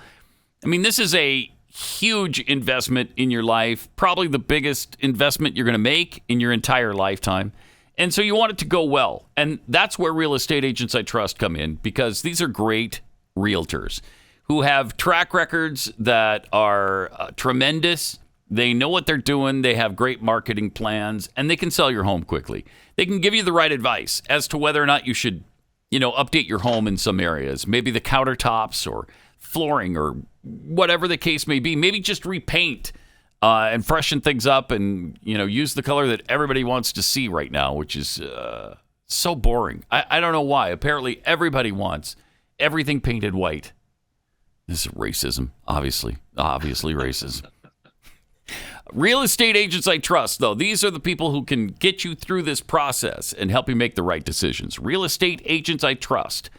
B: I mean, this is a huge investment in your life, probably the biggest investment you're going to make in your entire lifetime. And so you want it to go well. And that's where Real Estate Agents I Trust come in, because these are great realtors who have track records that are tremendous. They know what they're doing. They have great marketing plans, and they can sell your home quickly. They can give you the right advice as to whether or not you should, update your home in some areas, maybe the countertops or flooring or whatever the case may be. Maybe just repaint and freshen things up and, use the color that everybody wants to see right now, which is so boring. I don't know why. Apparently everybody wants everything painted white. This is racism, obviously racism. Real Estate Agents I Trust, though. These are the people who can get you through this process and help you make the right decisions. Real Estate Agents I Trust.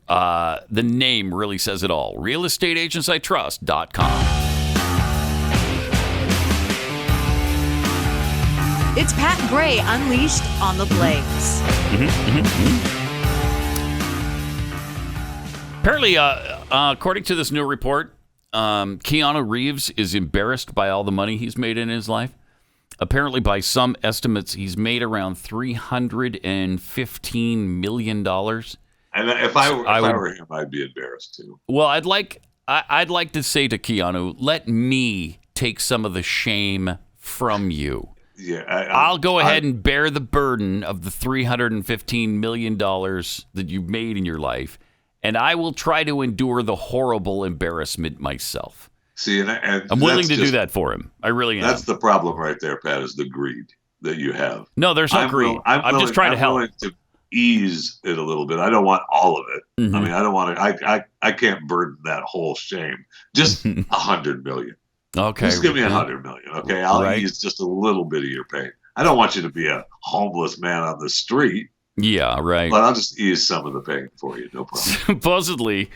B: The name really says it all. realestateagentsitrust.com.
K: It's Pat Gray Unleashed on the Blaze.
B: Apparently, according to this new report, Keanu Reeves is embarrassed by all the money he's made in his life. Apparently, by some estimates, he's made around $315 million.
C: And if I were him, I'd be embarrassed too.
B: Well, I'd like to say to Keanu, let me take some of the shame from you.
C: Yeah,
B: I'll go ahead and bear the burden of the $315 million that you've made in your life, and I will try to endure the horrible embarrassment myself.
C: See, and
B: I'm willing to do that for him. I really am.
C: That's the problem right there, Pat, is the greed that you have.
B: No, there's no greed. I'm just trying to help.
C: I'm willing to ease it a little bit. I don't want all of it.
B: Mm-hmm.
C: I mean, I don't want to. I can't burden that whole shame. Just $100 million.
B: Okay.
C: Just give me $100 million. Okay, I'll ease just a little bit of your pain. I don't want you to be a homeless man on the street.
B: Yeah, right.
C: But I'll just ease some of the pain for you. No problem.
B: Supposedly,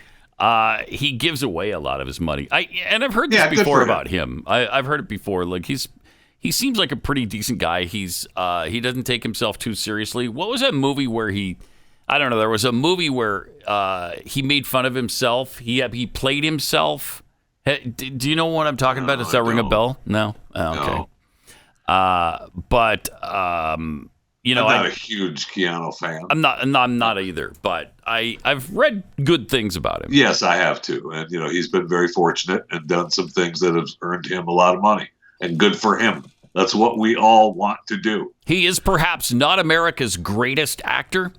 B: he gives away a lot of his money. I've heard this before about him. I've heard it before. Like he seems like a pretty decent guy. He doesn't take himself too seriously. What was that movie where I don't know. There was a movie where he made fun of himself. He played himself. Hey, do you know what I'm talking about? Does that ring a bell? No? Oh, okay.
C: No.
B: I'm
C: not a huge Keanu fan.
B: I'm not either, but I've read good things about him.
C: Yes, I have too. And, he's been very fortunate and done some things that have earned him a lot of money. And good for him. That's what we all want to do.
B: He is perhaps not America's greatest actor,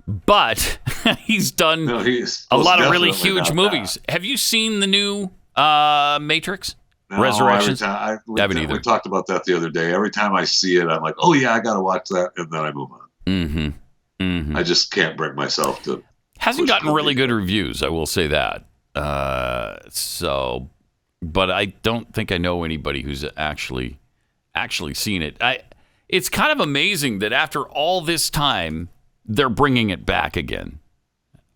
B: but he's done a lot of really huge movies. Have you seen the new Matrix?
C: No,
B: Resurrections?
C: We talked about that the other day. Every time I see it, I'm like, oh yeah, I got to watch that, and then I move on.
B: Mm-hmm. Mm-hmm.
C: I just can't bring myself to.
B: Hasn't gotten really good reviews, I will say that. But I don't think I know anybody who's actually seen it. It's kind of amazing that after all this time, they're bringing it back again.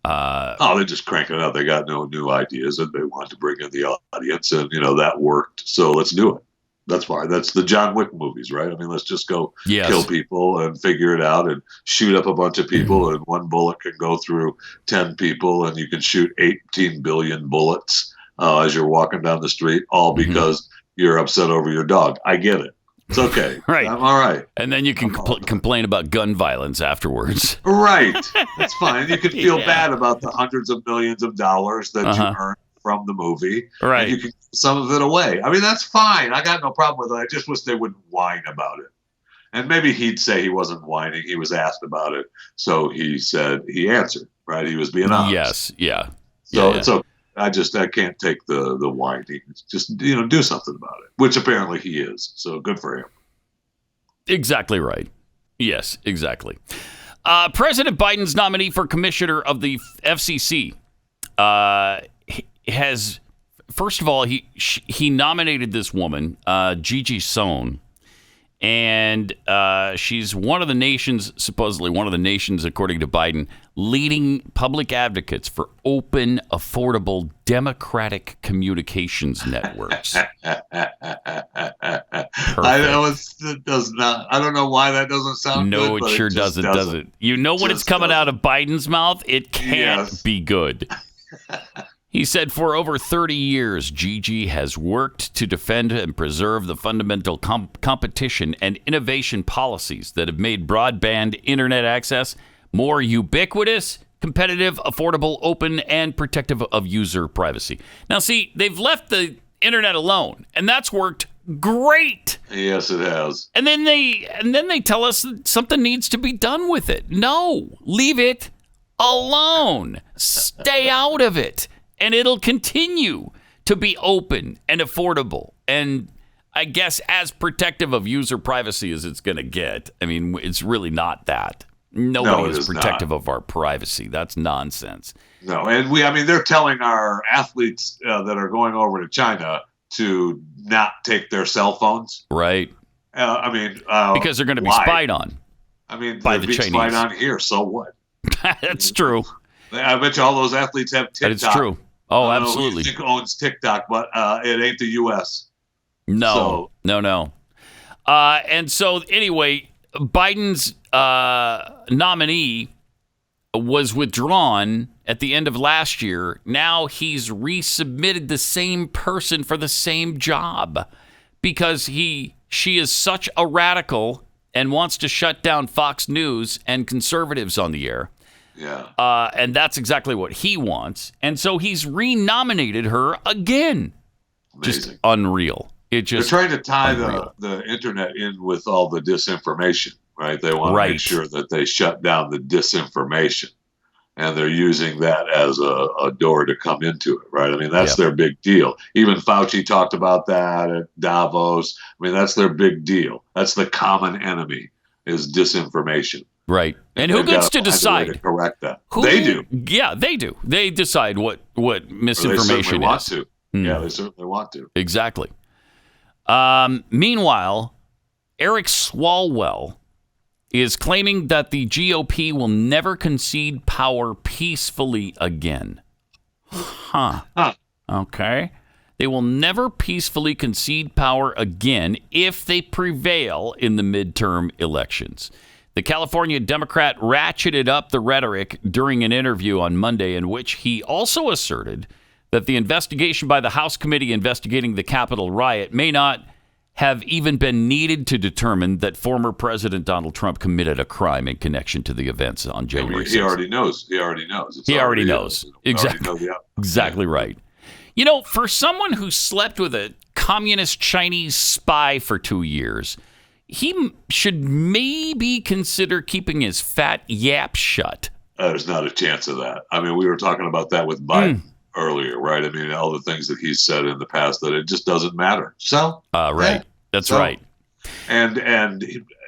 C: They're just cranking it out. They got no new ideas, and they want to bring in the audience, and that worked. So let's do it. That's fine. That's the John Wick movies, right? I mean, let's just go kill people and figure it out, and shoot up a bunch of people, and one bullet can go through 10 people, and you can shoot 18 billion bullets as you're walking down the street, all because you're upset over your dog. I get it. It's okay.
B: Right.
C: I'm all right.
B: And then you can complain about gun violence afterwards.
C: Right. That's fine. You can feel bad about the hundreds of millions of dollars that you earned from the movie.
B: Right.
C: And you can give some of it away. I mean, that's fine. I got no problem with it. I just wish they wouldn't whine about it. And maybe he'd say he wasn't whining. He was asked about it. So he said he answered, right? He was being honest.
B: Yes. Yeah.
C: So it's okay. I can't take the whining. Just do something about it, which apparently he is. So good for him.
B: Exactly right. Yes, exactly. President Biden's nominee for commissioner of the FCC has, first of all, he nominated this woman, Gigi Sohn, and she's supposedly one of the nation's, according to Biden, leading public advocates for open, affordable, democratic communications networks.
C: I don't know why that doesn't sound good.
B: No, it sure doesn't, does it? You know when it's coming out of Biden's mouth, it can't be good. He said for over 30 years, Gigi has worked to defend and preserve the fundamental competition and innovation policies that have made broadband internet access more ubiquitous, competitive, affordable, open, and protective of user privacy. Now, see, they've left the internet alone, and that's worked great.
C: Yes, it has.
B: And then they tell us that something needs to be done with it. No, leave it alone. Stay out of it. And it'll continue to be open and affordable and, I guess, as protective of user privacy as it's going to get. I mean, it's really not that. Nobody is protective of our privacy. That's nonsense.
C: No, and they're telling our athletes that are going over to China to not take their cell phones.
B: Right.
C: Because
B: they're going to be spied on. By the Chinese.
C: Spied on here, so what?
B: That's true.
C: I bet you all those athletes have TikTok.
B: That is true. Oh, absolutely.
C: I don't know who owns TikTok, but it ain't the U.S.
B: No. And so, anyway, Biden's nominee was withdrawn at the end of last year. Now he's resubmitted the same person for the same job because she is such a radical and wants to shut down Fox News and conservatives on the air.
C: Yeah.
B: And that's exactly what he wants. And so he's renominated her again.
C: Amazing.
B: Just unreal. They're
C: trying to tie the internet in with all the disinformation, right? They want to make sure that they shut down the disinformation. And they're using that as a door to come into it, right? That's their big deal. Even Fauci talked about that at Davos. That's their big deal. That's the common enemy, is disinformation.
B: Right. And who gets to decide?
C: To correct that. They do.
B: Yeah, they do. They decide what misinformation
C: is.
B: They
C: certainly want to. Yeah, they certainly want to.
B: Exactly. Meanwhile, Eric Swalwell is claiming that the GOP will never concede power peacefully again. Huh. Okay. They will never peacefully concede power again if they prevail in the midterm elections. The California Democrat ratcheted up the rhetoric during an interview on Monday in which he also asserted that the investigation by the House committee investigating the Capitol riot may not have even been needed to determine that former President Donald Trump committed a crime in connection to the events on January 6th.
C: He already knows. He already knows.
B: He already knows. Exactly. Exactly right. For someone who slept with a communist Chinese spy for 2 years, he should maybe consider keeping his fat yap shut.
C: There's not a chance of that. We were talking about that with Biden earlier, right? all the things that he's said in the past, that it just doesn't matter. So,
B: right. That's right.
C: And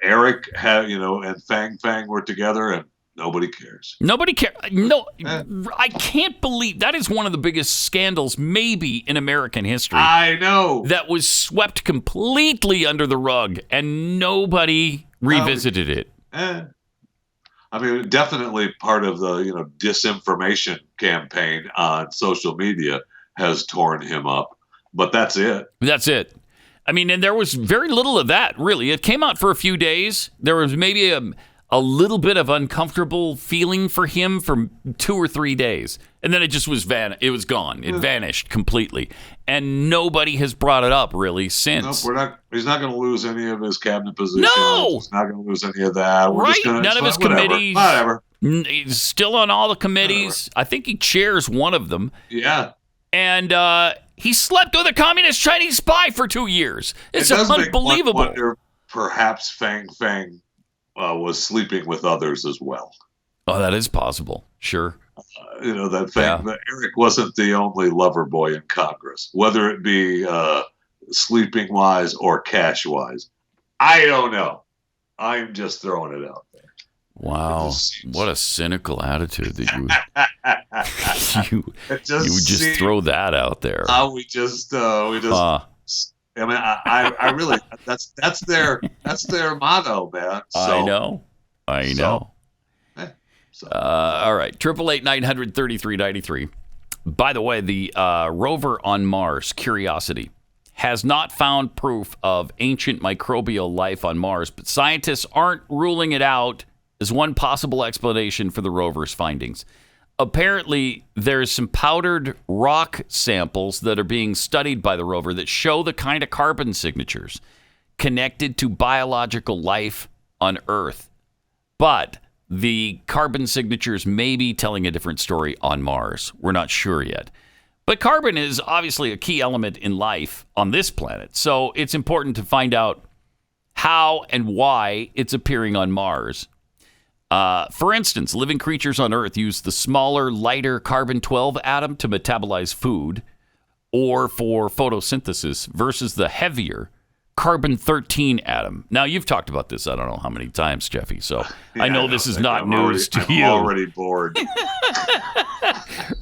C: Eric and Fang were together, and nobody cares.
B: Nobody cares. No, I can't believe that is one of the biggest scandals maybe in American history.
C: I know.
B: That was swept completely under the rug, and nobody revisited it.
C: Definitely part of the disinformation campaign on social media has torn him up, but that's it.
B: That's it. And there was very little of that, really. It came out for a few days. There was maybe a little bit of uncomfortable feeling for him for 2 or 3 days. And then it just was it was gone. It vanished completely. And nobody has brought it up really since.
C: Nope, he's not going to lose any of his cabinet positions.
B: No!
C: He's not going to lose any of that.
B: None of his committees.
C: Whatever.
B: He's still on all the committees. Whatever. I think he chairs one of them.
C: Yeah.
B: And he slept with a communist Chinese spy for 2 years. It's unbelievable.
C: I wonder, perhaps Fang was sleeping with others as well.
B: Oh, that is possible. Sure.
C: that thing that Eric wasn't the only lover boy in Congress, whether it be sleeping wise or cash wise. I don't know. I'm just throwing it out there.
B: Wow, what a cynical attitude that you would just throw that out there.
C: We just. I mean, I really that's their motto, man. So,
B: I know. All right, 888-900-3393. By the way, the rover on Mars, Curiosity, has not found proof of ancient microbial life on Mars, but scientists aren't ruling it out as one possible explanation for the rover's findings. Apparently, there's some powdered rock samples that are being studied by the rover that show the kind of carbon signatures connected to biological life on Earth. But the carbon signatures may be telling a different story on Mars. We're not sure yet. But carbon is obviously a key element in life on this planet, so it's important to find out how and why it's appearing on Mars. For instance, living creatures on Earth use the smaller, lighter carbon-12 atom to metabolize food or for photosynthesis versus the heavier carbon-13 atom. Now, you've talked about this I don't know how many times, Jeffy, so I know this is not news to you.
C: I'm already bored.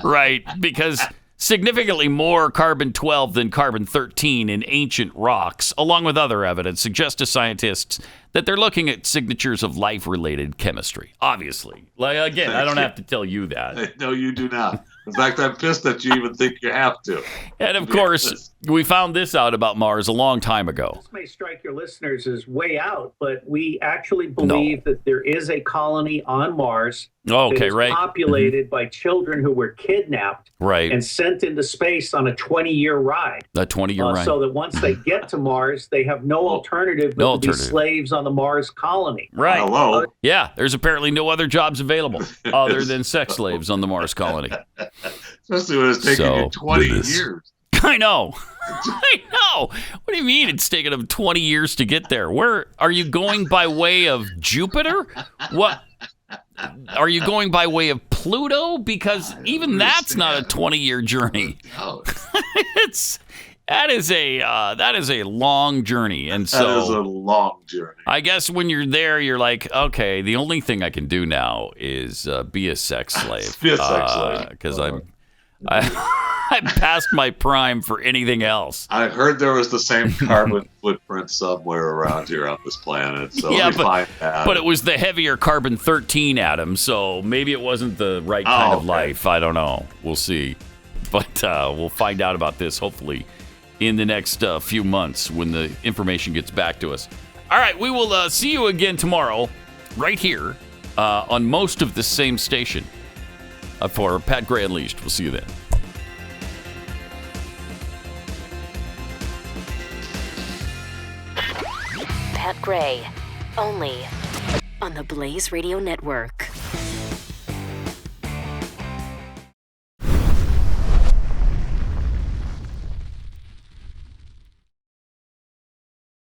B: Right, because significantly more carbon-12 than carbon-13 in ancient rocks, along with other evidence, suggests to scientists that they're looking at signatures of life-related chemistry. Obviously. Again, I don't have to tell you that.
C: No, you do not. In fact, I'm pissed that you even think you have to.
B: And of course, we found this out about Mars a long time ago.
L: This may strike your listeners as way out, but we actually believe that there is a colony on Mars that is populated by children who were kidnapped and sent into space on a 20-year ride.
B: A 20-year ride.
L: So that once they get to Mars, they have no alternative but to be slaves on the Mars colony.
B: Right.
C: Hello.
B: Yeah, there's apparently no other jobs available other than sex slaves on the Mars colony.
C: Especially when it's taking you 20 years.
B: I know. I know. What do you mean it's taken them 20 years to get there? Where are you going by way of Jupiter? What? Are you going by way of Pluto? Because even that's not a 20-year journey. That is a long journey, and so
C: that is a long journey.
B: I guess when you're there, you're like, okay, the only thing I can do now is be a sex slave.
C: Be a sex slave,
B: because I'm past my prime for anything else.
C: I heard there was the same carbon footprint somewhere around here on this planet. So
B: but it was the heavier carbon-13 atom, so maybe it wasn't the right kind of life. I don't know. We'll see. But we'll find out about this hopefully in the next few months when the information gets back to us. All right, we will see you again tomorrow right here on most of the same station for Pat Gray Unleashed. We'll see you then.
A: Pat Gray, only on the Blaze Radio Network.